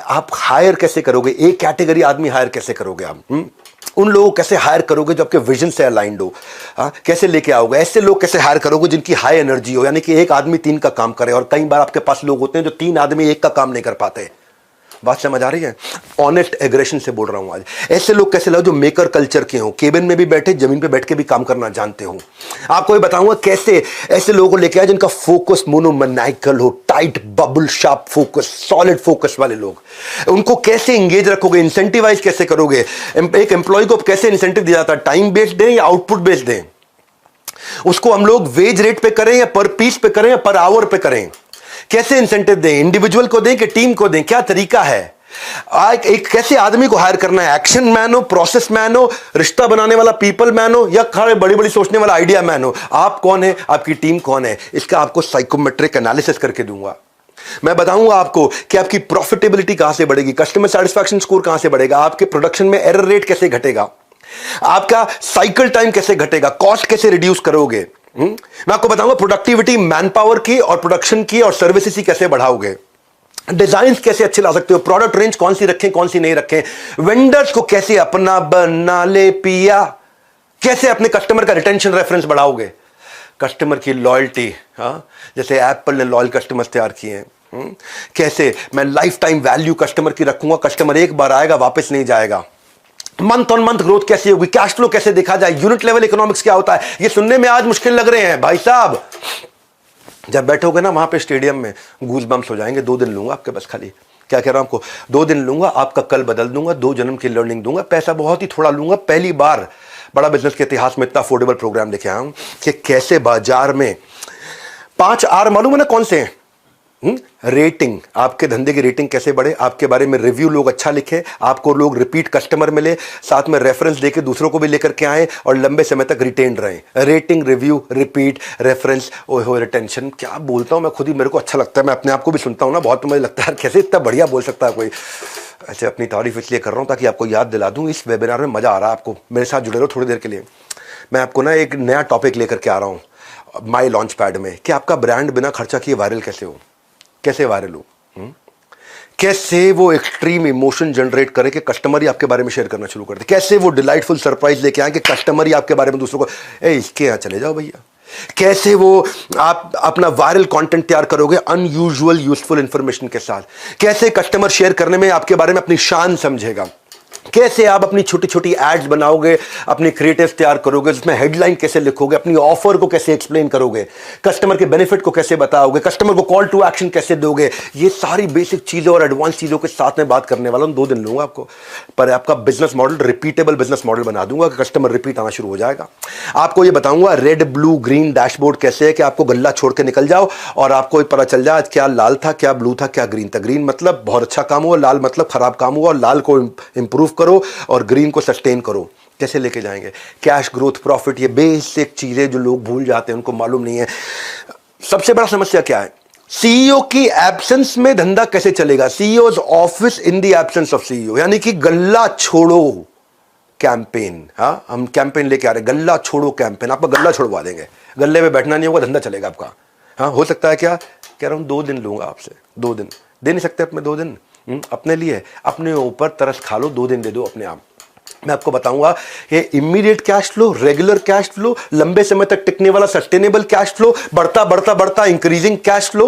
आप हायर कैसे करोगे, एक कैटेगरी आदमी हायर कैसे करोगे आप, उन लोगों को कैसे हायर करोगे जो आपके विजन से अलाइंड हो। कैसे लेके आओगे, ऐसे लोग कैसे हायर करोगे जिनकी हाई एनर्जी हो, यानी कि एक आदमी 3 का काम करे। और कई बार आपके पास लोग होते हैं जो 3 आदमी 1 का काम नहीं कर पाते। बात समझ आ रही है? ऑनेस्ट एग्रेशन से बोल रहा हूं आज। ऐसे लोग कैसे लाओ जो मेकर कल्चर के हो, केबिन में भी बैठे, जमीन पे बैठ के भी काम करना जानते हो। आपको ये बताऊंगा कैसे ऐसे लोगों को लेके आए जिनका फोकस मोनोमैनिकल हो, tight bubble sharp focus, solid focus वाले लोग। उनको कैसे इंगेज रखोगे, इंसेंटिवाइज कैसे करोगे। एक एम्प्लॉय को कैसे इंसेंटिव दिया जाता है, टाइम बेस्ड दें या आउटपुट बेस्ड दें। उसको हम लोग वेज रेट पे करें या पर पीस पे करें या पर आवर पे करें। कैसे इंसेंटिव दें, इंडिविजुअल को दें कि टीम को दें, क्या तरीका है। एक कैसे आदमी को हायर करना है, एक्शन मैन हो, प्रोसेस मैन हो, रिश्ता बनाने वाला पीपल मैन हो, या खड़े बड़ी बड़ी सोचने वाला आइडिया मैन हो। आप कौन है, आपकी टीम कौन है, इसका आपको साइकोमेट्रिक एनालिसिस करके दूंगा। मैं बताऊंगा आपको कि आपकी प्रॉफिटेबिलिटी कहां से बढ़ेगी, कस्टमर सेटिस्फैक्शन स्कोर कहां से बढ़ेगा, आपके प्रोडक्शन में एरर रेट कैसे घटेगा, आपका साइकिल टाइम कैसे घटेगा, कॉस्ट कैसे रिड्यूस करोगे। मैं आपको बताऊंगा प्रोडक्टिविटी मैन पावर की और प्रोडक्शन की और सर्विसेज की कैसे बढ़ाओगे। डिजाइन कैसे अच्छे ला सकते हो, प्रोडक्ट रेंज कौन सी रखें कौन सी नहीं रखें, वेंडर्स को कैसे अपना बना ले पिया, कैसे अपने कस्टमर का रिटेंशन रेफरेंस बढ़ाओगे, कस्टमर की लॉयल्टी, हाँ जैसे एप्पल ने लॉयल कस्टमर्स तैयार किए हैं, कैसे मैं लाइफ टाइम वैल्यू कस्टमर की रखूंगा, कस्टमर एक बार आएगा वापस नहीं जाएगा, मंथ ऑन मंथ ग्रोथ कैसे होगी, कैश फ्लो कैसे देखा जाए, यूनिट लेवल इकोनॉमिक्स क्या होता है। ये सुनने में आज मुश्किल लग रहे हैं भाई साहब, जब बैठोगे ना वहां पे स्टेडियम में गूज बम्स हो जाएंगे। 2 दिन लूंगा आपके बस, खाली क्या कह रहा हूं आपको, 2 दिन लूंगा, आपका कल बदल दूंगा, 2 जन्म की लर्निंग दूंगा, पैसा बहुत ही थोड़ा लूंगा। पहली बार बड़ा बिजनेस के इतिहास में इतना अफोर्डेबल प्रोग्राम लेके आया हूं कि कैसे बाजार में 5 आर मालूम है ना कौन से हैं, रेटिंग, आपके धंधे की रेटिंग कैसे बढ़े, आपके बारे में रिव्यू लोग अच्छा लिखे, आपको लोग रिपीट कस्टमर मिले, साथ में रेफरेंस देके दूसरों को भी लेकर के आए और लंबे समय तक रिटेन रहे। रेटिंग, रिव्यू, रिपीट, रेफरेंस, ओहो रिटेंशन, क्या बोलता हूं मैं, खुद ही मेरे को अच्छा लगता है, मैं अपने आप को भी सुनता हूं ना बहुत, मुझे लगता है कैसे इतना बढ़िया बोल सकता है कोई। ऐसे अपनी तारीफ इसलिए कर रहा हूं ताकि आपको याद दिला दूं, इस वेबिनार में मजा आ रहा है आपको, मेरे साथ जुड़े रहो थोड़ी देर के लिए। मैं आपको ना एक नया टॉपिक लेकर के आ रहा हूं माई लॉन्च पैड में, कि आपका ब्रांड बिना खर्चा किए वायरल कैसे हो, कैसे वायरल हो, कैसे वो एक्सट्रीम इमोशन जनरेट करे कि कस्टमर ही आपके बारे में शेयर करना शुरू कर दे, कैसे वो डिलाइटफुल सरप्राइज लेके आए कि कस्टमर ही आपके बारे में दूसरों को, ए इसके यहाँ चले जाओ भैया, कैसे वो आप अपना वायरल कंटेंट तैयार करोगे अनयूजुअल यूजफुल इंफॉर्मेशन के साथ, कैसे कस्टमर शेयर करने में आपके बारे में अपनी शान समझेगा, कैसे आप अपनी छोटी छोटी एड्स बनाओगे, अपनी क्रिएटिव तैयार करोगे, उसमें हेडलाइन कैसे लिखोगे, अपनी ऑफर को कैसे एक्सप्लेन करोगे, कस्टमर के बेनिफिट को कैसे बताओगे, कस्टमर को कॉल टू एक्शन कैसे दोगे, ये सारी बेसिक चीजें और एडवांस चीजों के साथ में बात करने वाला हूं। 2 दिन लूंगा आपको, पर आपका business model repeatable business model बना दूंगा कि कस्टमर रिपीट आना शुरू हो जाएगा। आपको ये बताऊंगा रेड ब्लू ग्रीन डैशबोर्ड कैसे है कि आपको गल्ला छोड़ के निकल जाओ और आपको पता चल जाए क्या लाल था, क्या ब्लू था, क्या ग्रीन था। ग्रीन मतलब बहुत अच्छा काम हुआ, लाल मतलब खराब काम हुआ, और लाल को इंप्रूव करो और ग्रीन को सस्टेन करो। कैसे लेके जाएंगे, कैश ग्रोथ, प्रॉफिट, ये बेसिक चीजें जो लोग भूल जाते हैं, उनको मालूम नहीं है। सबसे बड़ा समस्या क्या है, सीईओ की एब्सेंस में धंधा कैसे चलेगा, CEOs office in the absence of CEO, यानी कि गल्ला छोड़ो कैंपेन। हाँ, हम कैंपेन लेके आ रहे हैं, गल्ला छोड़ो कैंपेन, आपका गल्ला छोड़वा देंगे, गल्ले में बैठना नहीं होगा, धंधा चलेगा आपका। हाँ, हो सकता है क्या, कह रहा हूं 2 दिन लूंगा आपसे, 2 दिन दे नहीं सकते अपने 2 दिन अपने लिए, अपने ऊपर तरस खा लो, 2 दिन दे दो अपने आप। मैं आपको बताऊंगा ये immediate cash flow, regular cash flow, लंबे समय तक टिकने वाला सस्टेनेबल कैश फ्लो, बढ़ता बढ़ता बढ़ता इंक्रीजिंग कैश फ्लो,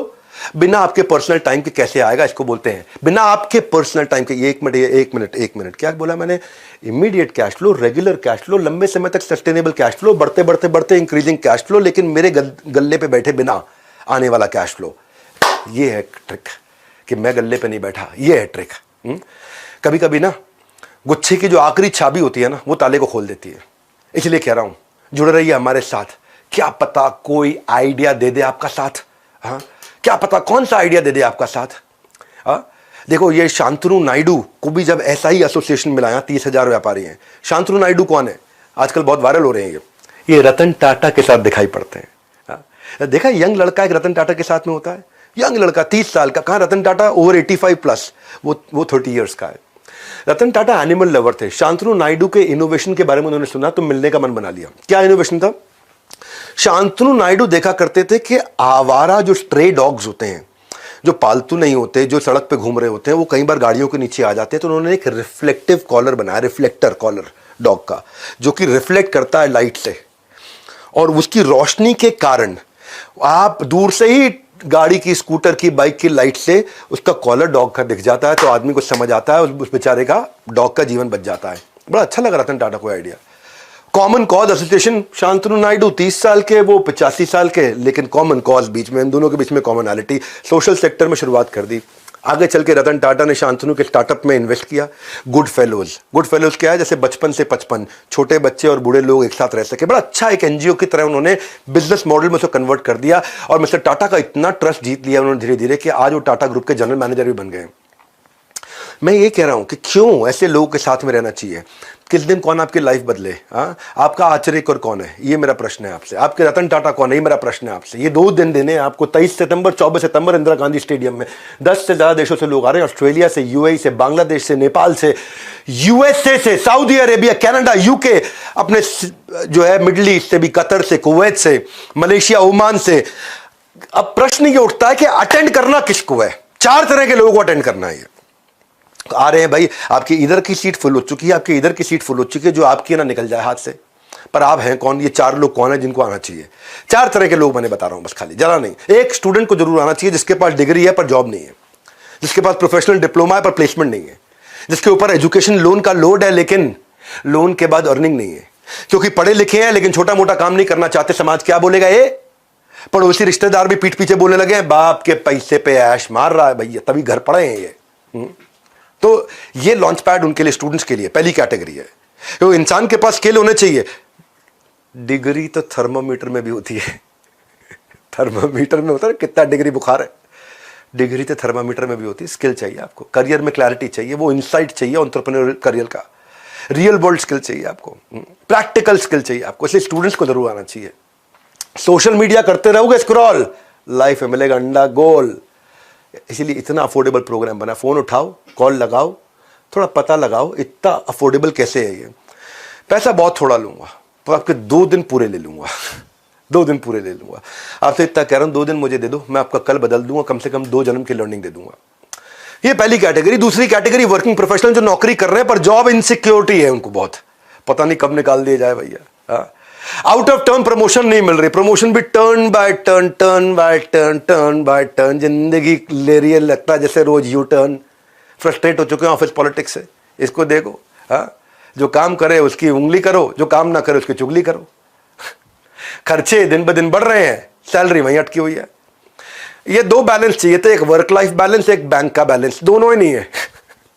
बिना आपके पर्सनल टाइम के कैसे आएगा, इसको बोलते हैं बिना आपके पर्सनल टाइम के। 1 मिनट क्या बोला मैंने, immediate cash flow, regular cash flow, लंबे समय तक सस्टेनेबल कैश फ्लो, बढ़ते बढ़ते बढ़ते इंक्रीजिंग कैश फ्लो, लेकिन मेरे गल्ले पे बैठे बिना आने वाला कैश फ्लो। ये है ट्रिक कि मैं गल्ले पे नहीं बैठा, ये है ट्रिक। कभी कभी ना गुच्छे की जो आखिरी चाबी होती है ना, वो ताले को खोल देती है। इसलिए कह रहा हूं जुड़े रहिए हमारे साथ, क्या पता कोई आइडिया दे दे आपका साथ। हाँ, क्या पता कौन सा आइडिया दे दे आपका साथ। हाँ, देखो ये शांतनु नायडू को भी जब ऐसा ही एसोसिएशन मिला, 30,000 व्यापारी हैं। शांतनु नायडू कौन है, आजकल बहुत वायरल हो रहे हैं, ये रतन टाटा के साथ दिखाई पड़ते हैं। हाँ, देखा यंग लड़का एक रतन टाटा के साथ में होता है, यंग लड़का 30 साल का, कहां रतन टाटा ओवर 85 प्लस, वो 30 इयर्स का है। रतन टाटा एनिमल लवर थे। शांतनु नायडू के इनोवेशन के बारे में उन्होंने सुना तो मिलने का मन बना लिया। क्या इनोवेशन था, शांतनु नायडू देखा करते थे कि आवारा जो स्ट्रे डॉग्स होते हैं, जो पालतू नहीं होते, जो सड़क पे घूम रहे होते हैं, वो कई बार गाड़ियों के नीचे आ जाते हैं। तो उन्होंने एक रिफ्लेक्टिव कॉलर बनाया, रिफ्लेक्टर कॉलर डॉग का, जो कि रिफ्लेक्ट करता है लाइट से, और उसकी रोशनी के कारण आप दूर से ही गाड़ी की, स्कूटर की, बाइक की लाइट से उसका कॉलर डॉग का दिख जाता है, तो आदमी को समझ आता है उस बेचारे का, डॉग का जीवन बच जाता है। बड़ा अच्छा लगा रतन टाटा को idea. Common cause association, Shantanu Naidu 30 साल के, वो 85 साल के, लेकिन कॉमन कॉज बीच में, इन दोनों के बीच में कॉमनैलिटी, सोशल सेक्टर में शुरुआत कर दी। आगे चल के रतन टाटा ने शांतनु के स्टार्टअप में इन्वेस्ट किया, गुड फेलोज। गुड फेलोज क्या है, जैसे बचपन से 55 छोटे बच्चे और बूढ़े लोग एक साथ रह सके। बड़ा अच्छा एक एनजीओ की तरह उन्होंने बिजनेस मॉडल में उसको कन्वर्ट कर दिया, और मिस्टर टाटा का इतना ट्रस्ट जीत लिया उन्होंने धीरे धीरे कि आज वो टाटा ग्रुप के जनरल मैनेजर भी बन गए। मैं ये कह रहा हूं कि क्यों ऐसे लोगों के साथ में रहना चाहिए। किस दिन कौन आपकी लाइफ बदले, हाँ, आपका आचर्यकर कौन है, ये मेरा प्रश्न है आपसे। आपके रतन टाटा कौन है, ये मेरा प्रश्न है आपसे। ये 2 दिन देने आपको 23 सितंबर 24 सितंबर इंदिरा गांधी स्टेडियम में 10 से ज्यादा देशों से लोग आ रहे हैं, ऑस्ट्रेलिया से, यूएई से, बांग्लादेश से, नेपाल से, यूएसए से, सऊदी अरेबिया, कनाडा, यूके, अपने जो है मिडिल ईस्ट से भी, कतर से, कुवैत से, मलेशिया, ओमान से। अब प्रश्न ये उठता है कि अटेंड करना किसको है, 4 तरह के लोगों को अटेंड करना है। आ रहे हैं भाई, आपकी इधर की सीट फुल हो चुकी है, आपकी इधर की सीट फुल हो चुकी है, जो आपकी ना निकल जाए हाथ से। पर आप हैं कौन? ये 4 लोग कौन है जिनको आना चाहिए? 4 तरह के लोग मैंने बता रहा हूं बस, खाली जरा नहीं। एक स्टूडेंट को जरूर आना चाहिए जिसके पास डिग्री है पर जॉब नहीं है, जिसके पास प्रोफेशनल डिप्लोमा है पर प्लेसमेंट नहीं है, जिसके ऊपर एजुकेशन लोन का लोड है लेकिन लोन के बाद अर्निंग नहीं है, क्योंकि पढ़े लिखे हैं लेकिन छोटा मोटा काम नहीं करना चाहते। समाज क्या बोलेगा? ये पड़ोसी रिश्तेदार भी पीठ पीछे बोलने लगे हैं, बाप के पैसे पे ऐश मार रहा है भैया, तभी घर पड़े हैं ये। तो ये लॉन्च पैड उनके लिए, स्टूडेंट्स के लिए पहली कैटेगरी है। तो इंसान के पास स्किल होने चाहिए। डिग्री तो थर्मोमीटर में भी होती है। थर्मोमीटर में होता है कितना डिग्री बुखार है, डिग्री तो थर्मामीटर में भी होती है। स्किल चाहिए आपको, करियर में क्लैरिटी चाहिए, वो इनसाइट चाहिए एंटरप्रेन्योरियल करियर का, रियल वर्ल्ड स्किल चाहिए आपको, प्रैक्टिकल स्किल चाहिए आपको। इसलिए स्टूडेंट्स को जरूर आना चाहिए। सोशल मीडिया करते रहोगे स्क्रॉल, लाइफ में मिलेगा अंडा गोल। इसीलिए इतना अफोर्डेबल प्रोग्राम बना। फोन उठाओ, कॉल लगाओ, थोड़ा पता लगाओ इतना अफोर्डेबल कैसे है ये। पैसा बहुत थोड़ा लूंगा तो आपके 2 दिन पूरे ले लूंगा, 2 दिन पूरे ले लूंगा आपसे। इतना कह रहा हूं, 2 दिन मुझे दे दो, मैं आपका कल बदल दूंगा, कम से कम 2 जन्म की लर्निंग दे दूंगा। ये पहली कैटेगरी। दूसरी कैटेगरी वर्किंग प्रोफेशनल, जो नौकरी कर रहे हैं पर जॉब इनसिक्योरिटी है उनको, बहुत पता नहीं कब निकाल दिया जाए भैया। आउट ऑफ टर्न प्रमोशन नहीं मिल रही, प्रमोशन भी turn by turn, turn by turn, turn by turn, जिंदगी ले रही है, लगता है जैसे रोज यू टर्न। फ्रस्ट्रेट हो चुके हैं ऑफिस पॉलिटिक्स से। इसको देखो, जो काम करे उसकी उंगली करो, जो काम ना करे उसकी चुगली करो। खर्चे दिन ब दिन बढ़ रहे हैं, सैलरी वहीं अटकी हुई है। ये 2 बैलेंस चाहिए थे, एक वर्क लाइफ बैलेंस, एक बैंक का बैलेंस। दोनों ही नहीं है,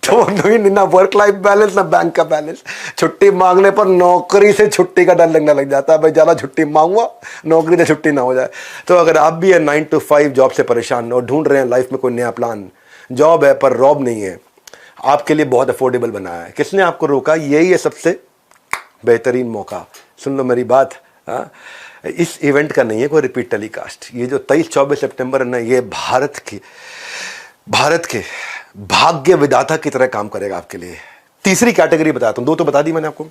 दोनों ही नहीं, ना वर्क लाइफ बैलेंस ना बैंक का बैलेंस। छुट्टी मांगने पर नौकरी से छुट्टी का डर लगने लग जाता है, भाई ज्यादा छुट्टी मांगूंगा नौकरी से छुट्टी ना हो जाए। तो अगर आप भी है 9 to 5 जॉब से परेशान और ढूंढ रहे हैं लाइफ में कोई नया प्लान, जॉब है पर रॉब नहीं है, आपके लिए बहुत अफोर्डेबल बनाया है। किसने आपको रोका? यही है सबसे बेहतरीन मौका। सुन लो मेरी बात, इस इवेंट का नहीं है कोई रिपीट टेलीकास्ट। ये जो 23-24 सितंबर है ना, ये भारत के भाग्य विधाता की तरह काम करेगा आपके लिए। तीसरी कैटेगरी बताता हूं, 2 तो बता दी मैंने आपको,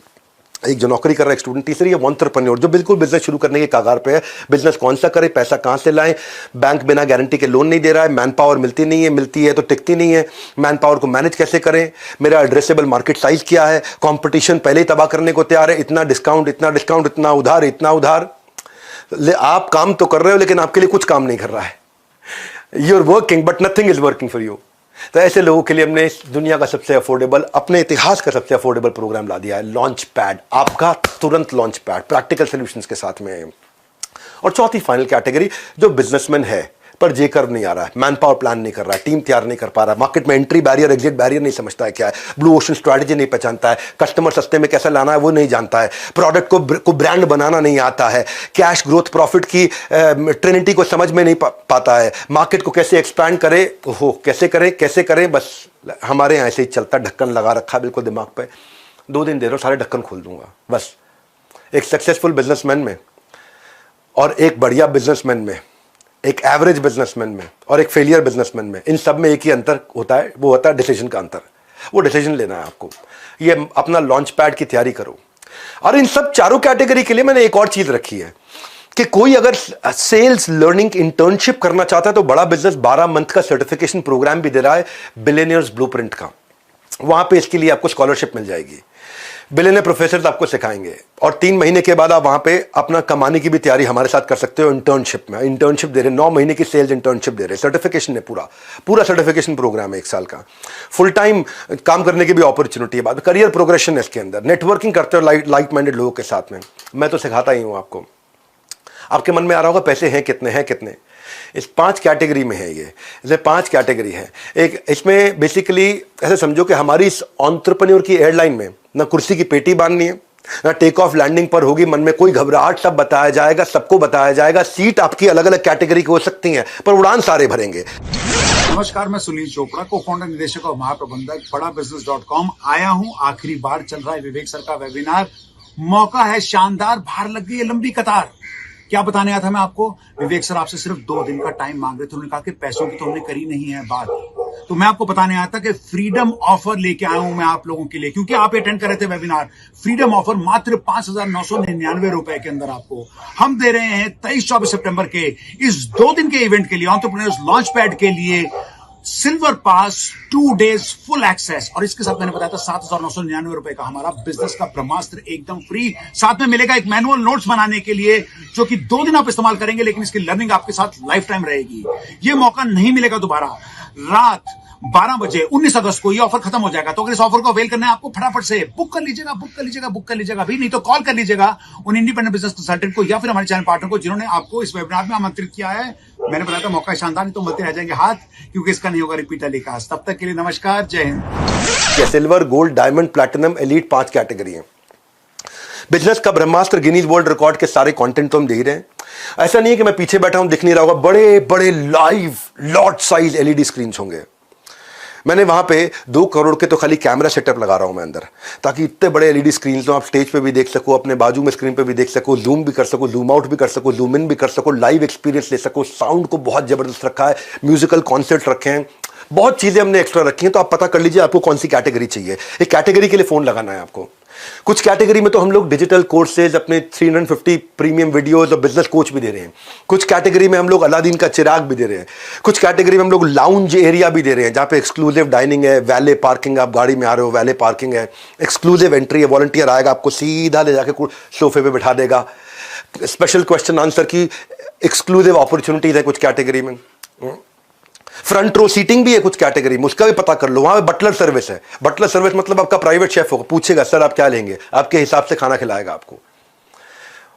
एक जो नौकरी कर रहा है एक स्टूडेंट, तीसरी है एंटरप्रेन्योर, जो बिल्कुल बिजनेस शुरू करने के कागार पे है। बिजनेस कौन सा करे, पैसा कहां से लाएं, बैंक बिना गारंटी के लोन नहीं दे रहा है, मैन पावर मिलती नहीं है, मिलती है तो टिकती नहीं है, मैन पावर को मैनेज कैसे करें, मेरा एड्रेसेबल मार्केट साइज क्या है, कंपटीशन पहले ही तबाह करने को तैयार है, इतना डिस्काउंट, इतना उधार, इतना उधार। आप काम तो कर रहे हो लेकिन आपके लिए कुछ काम नहीं कर रहा है। You are working but nothing is working for you. तो ऐसे लोगों के लिए हमने इस दुनिया का सबसे अफोर्डेबल, अपने इतिहास का सबसे अफोर्डेबल प्रोग्राम ला दिया है, लॉन्च पैड। आपका तुरंत लॉन्च पैड प्रैक्टिकल सॉल्यूशंस के साथ में। और चौथी फाइनल कैटेगरी, जो बिजनेसमैन है पर जे कर्व नहीं आ रहा है, मैन पावर प्लान नहीं कर रहा है, टीम तैयार नहीं कर पा रहा है, मार्केट में एंट्री बैरियर एग्जिट बैरियर नहीं समझता है क्या है, ब्लू ओशन स्ट्रैटेजी नहीं पहचानता है, कस्टमर सस्ते में कैसे लाना है वो नहीं जानता है, प्रोडक्ट को ब्रांड बनाना नहीं आता है, कैश ग्रोथ प्रॉफिट की ट्रिनिटी को समझ में नहीं पाता है, मार्केट को कैसे एक्सपैंड करे, कैसे करें। बस हमारे यहाँ ऐसे ही चलता, ढक्कन लगा रखा बिल्कुल दिमाग पे। 2 दिन दे रहा हूँ, सारे ढक्कन खोल दूंगा बस। एक सक्सेसफुल बिजनेसमैन में और एक बढ़िया बिजनेसमैन में, एक एवरेज बिजनेसमैन में और एक फेलियर बिजनेसमैन में, इन सब में एक ही अंतर होता है, वो होता है डिसीजन का अंतर। वो डिसीजन लेना है आपको। ये अपना लॉन्च पैड की तैयारी करो। और इन सब चारों कैटेगरी के लिए मैंने एक और चीज रखी है कि कोई अगर सेल्स लर्निंग इंटर्नशिप करना चाहता है तो बड़ा बिजनेस 12 मंथ का सर्टिफिकेशन प्रोग्राम भी दे रहा है, बिलियनियर्स ब्लूप्रिंट का। वहां पे इसके लिए आपको स्कॉलरशिप मिल जाएगी, बिलियनियर प्रोफेसर आपको सिखाएंगे और 3 महीने के बाद आप वहां पे अपना कमाने की भी तैयारी हमारे साथ कर सकते हो। इंटर्नशिप में इंटर्नशिप दे रहे, 9 महीने की सेल्स इंटर्नशिप दे रहे, सर्टिफिकेशन है, पूरा सर्टिफिकेशन प्रोग्राम है 1 साल का। फुल टाइम काम करने की भी अपॉर्चुनिटी है, बाद करियर प्रोग्रेशन है इसके अंदर। नेटवर्किंग करते हो लाइक माइंडेड लोगों के साथ में, मैं तो सिखाता ही हूं आपको। आपके मन में आ रहा होगा पैसे हैं कितने, इस 5 कैटेगरी में है। ये 5 कैटेगरी है। एक इसमें बेसिकली ऐसे समझो कि हमारी इस एंटरप्रेन्योर की एयरलाइन में ना कुर्सी की पेटी बांधनी है, ना टेक ऑफ लैंडिंग पर होगी मन में कोई घबराहट, सब बताया जाएगा, सबको बताया जाएगा। सीट आपकी अलग अलग कैटेगरी की हो सकती हैं पर उड़ान सारे भरेंगे। नमस्कार, मैं सुनील चोपड़ा, को फाउंडर, निदेशक और महाप्रबंधक बड़ाबिजनेस.com। आया हूं, आखिरी बार चल रहा है विवेक सर का वेबिनार। मौका है शानदार, बाहर लग गई है लंबी कतार। क्या बताने आया था मैं आपको? विवेक सर आपसे सिर्फ 2 दिन का टाइम मांग रहे थे। उन्होंने कहा कि पैसों की तो हमने करी नहीं है बात, तो मैं आपको बताने आया था कि फ्रीडम ऑफर लेके आया हूं मैं आप लोगों के लिए, क्योंकि आप अटेंड कर रहे थे वेबिनार। फ्रीडम ऑफर मात्र 5,999 रुपए के अंदर आपको हम दे रहे हैं 23-24 सितंबर के इस 2 दिन के इवेंट के लिए, एंटरप्रेन्योर्स लॉन्च पैड के लिए सिल्वर पास 2 days फुल एक्सेस, और इसके साथ मैंने बताया था 7,999 रुपए का हमारा बिजनेस का ब्रह्मास्त्र एकदम फ्री। साथ में मिलेगा एक मैनुअल नोट्स बनाने के लिए जो कि 2 दिन आप इस्तेमाल करेंगे, लेकिन इसकी लर्निंग आपके साथ लाइफ टाइम रहेगी। ये मौका नहीं मिलेगा दोबारा। रात 12 बजे 19 अगस्त को ये ऑफर खत्म हो जाएगा। तो अगर इस ऑफर को अवेल करना है आपको, फटाफट से बुक कर लीजिएगा अभी, नहीं तो कॉल कर लीजिएगा उन इंडिपेंडेंट बिजनेस कंसल्टेंट को या फिर हमारे चैनल पार्टनर को जिन्होंने आपको इस वेबिनार में आमंत्रित किया है। मैंने बताया था मौका शानदार, नहीं तो मिलते रह जाएंगे हाथ, क्योंकि इसका नहीं होगा रिपीट टेलीकास्ट। तब तक के लिए नमस्कार, जय Hind. Silver, gold, diamond, platinum, elite 5 category है। बिजनेस का ब्रह्मास्त्र, गिनीज वर्ल्ड रिकॉर्ड के सारे कंटेंट तो हम दे ही रहे हैं। ऐसा नहीं है कि मैं पीछे बैठा हूं, दिख नहीं रहा होगा, बड़े बड़े live lot size LED screen होंगे। मैंने वहां पे 2 करोड़ के तो खाली कैमरा सेटअप लगा रहा हूं मैं अंदर, ताकि इतने बड़े एलईडी स्क्रीन तो आप स्टेज पे भी देख सको, अपने बाजू में स्क्रीन पे भी देख सको, जूम भी कर सको, जूम आउट भी कर सको, जूम इन भी कर सको, लाइव एक्सपीरियंस ले सको। साउंड को बहुत जबरदस्त रखा है, म्यूजिकल कॉन्सर्ट रखे हैं, बहुत चीजें हमने एक्स्ट्रा रखी हैं। तो आप पता कर लीजिए आपको कौन सी कैटेगरी चाहिए। एक कैटेगरी के लिए फोन लगाना है आपको। कुछ कैटेगरी में तो हम लोग डिजिटल कोर्सेज, अपने 350 प्रीमियम वीडियोस और बिजनेस कोच भी दे रहे हैं। कुछ कैटेगरी में हम लोग अलादीन का चिराग भी दे रहे हैं। कुछ कैटेगरी में हम लोग लाउंज एरिया भी दे रहे हैं, जहां पे एक्सक्लूसिव डाइनिंग है, वैले पार्किंग, आप गाड़ी में आ रहे हो वैले पार्किंग है, एक्सक्लूसिव एंट्री है, वॉलंटियर आएगा आपको सीधा ले जाके सोफे पे बिठा देगा, स्पेशल क्वेश्चन आंसर की एक्सक्लूसिव अपॉर्चुनिटीज है कुछ कैटेगरी में, फ्रंट रो सीटिंग भी है कुछ कैटेगरी में, उसका भी पता कर लो। वहां पे बटलर सर्विस है। बटलर सर्विस मतलब आपका प्राइवेट शेफ होगा, पूछेगा सर आप क्या लेंगे, आपके हिसाब से खाना खिलाएगा आपको।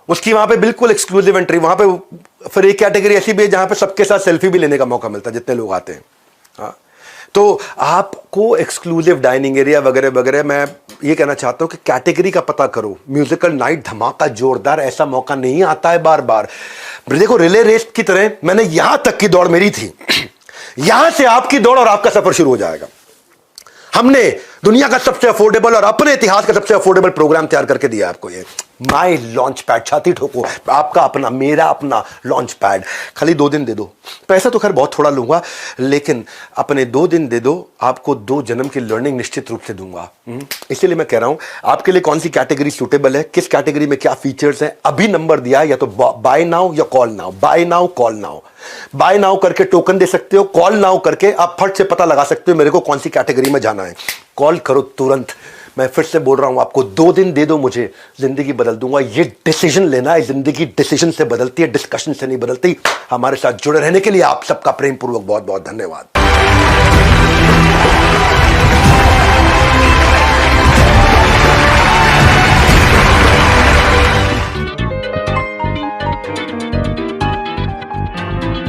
उसकी वहां पे बिल्कुल एक्सक्लूसिव एंट्री। वहां पे फिर एक कैटेगरी ऐसी भी है जहां पे सबके साथ सेल्फी भी लेने का मौका मिलता है जितने लोग आते हैं। हाँ, तो आपको एक्सक्लूसिव डाइनिंग एरिया वगैरह वगैरह। मैं ये कहना चाहता हूं कि कैटेगरी का पता करो। म्यूजिकल नाइट धमाका जोरदार, ऐसा मौका नहीं आता है बार बार। देखो रिले रेस की तरह मैंने यहां तक की दौड़ मेरी थी, यहां से आपकी दौड़ और आपका सफर शुरू हो जाएगा। हमने दुनिया का सबसे अफोर्डेबल और अपने इतिहास का सबसे अफोर्डेबल प्रोग्राम तैयार करके दिया आपको। ये माई लॉन्च पैड, छाती ठोको, आपका अपना, मेरा अपना लॉन्च पैड। खाली 2 दिन दे दो। पैसा तो खैर बहुत थोड़ा लूंगा, लेकिन अपने 2 दिन दे दो, आपको 2 जन्म की लर्निंग निश्चित रूप से दूंगा। इसीलिए मैं कह रहा हूं आपके लिए कौन सी कैटेगरी सूटेबल है, किस कैटेगरी में क्या फीचर्स हैं। अभी नंबर दिया है, या तो बाय नाउ या call now. Buy now, call now. Buy now करके टोकन दे सकते हो, कॉल नाउ करके आप फट से पता लगा सकते हो मेरे को कौन सी कैटेगरी में जाना है। कॉल करो तुरंत। मैं फिर से बोल रहा हूं आपको, 2 दिन दे दो मुझे, जिंदगी बदल दूंगा। ये डिसीजन लेना है, जिंदगी डिसीजन से बदलती है, डिस्कशन से नहीं बदलती। हमारे साथ जुड़े रहने के लिए आप सबका प्रेम पूर्वक बहुत बहुत धन्यवाद।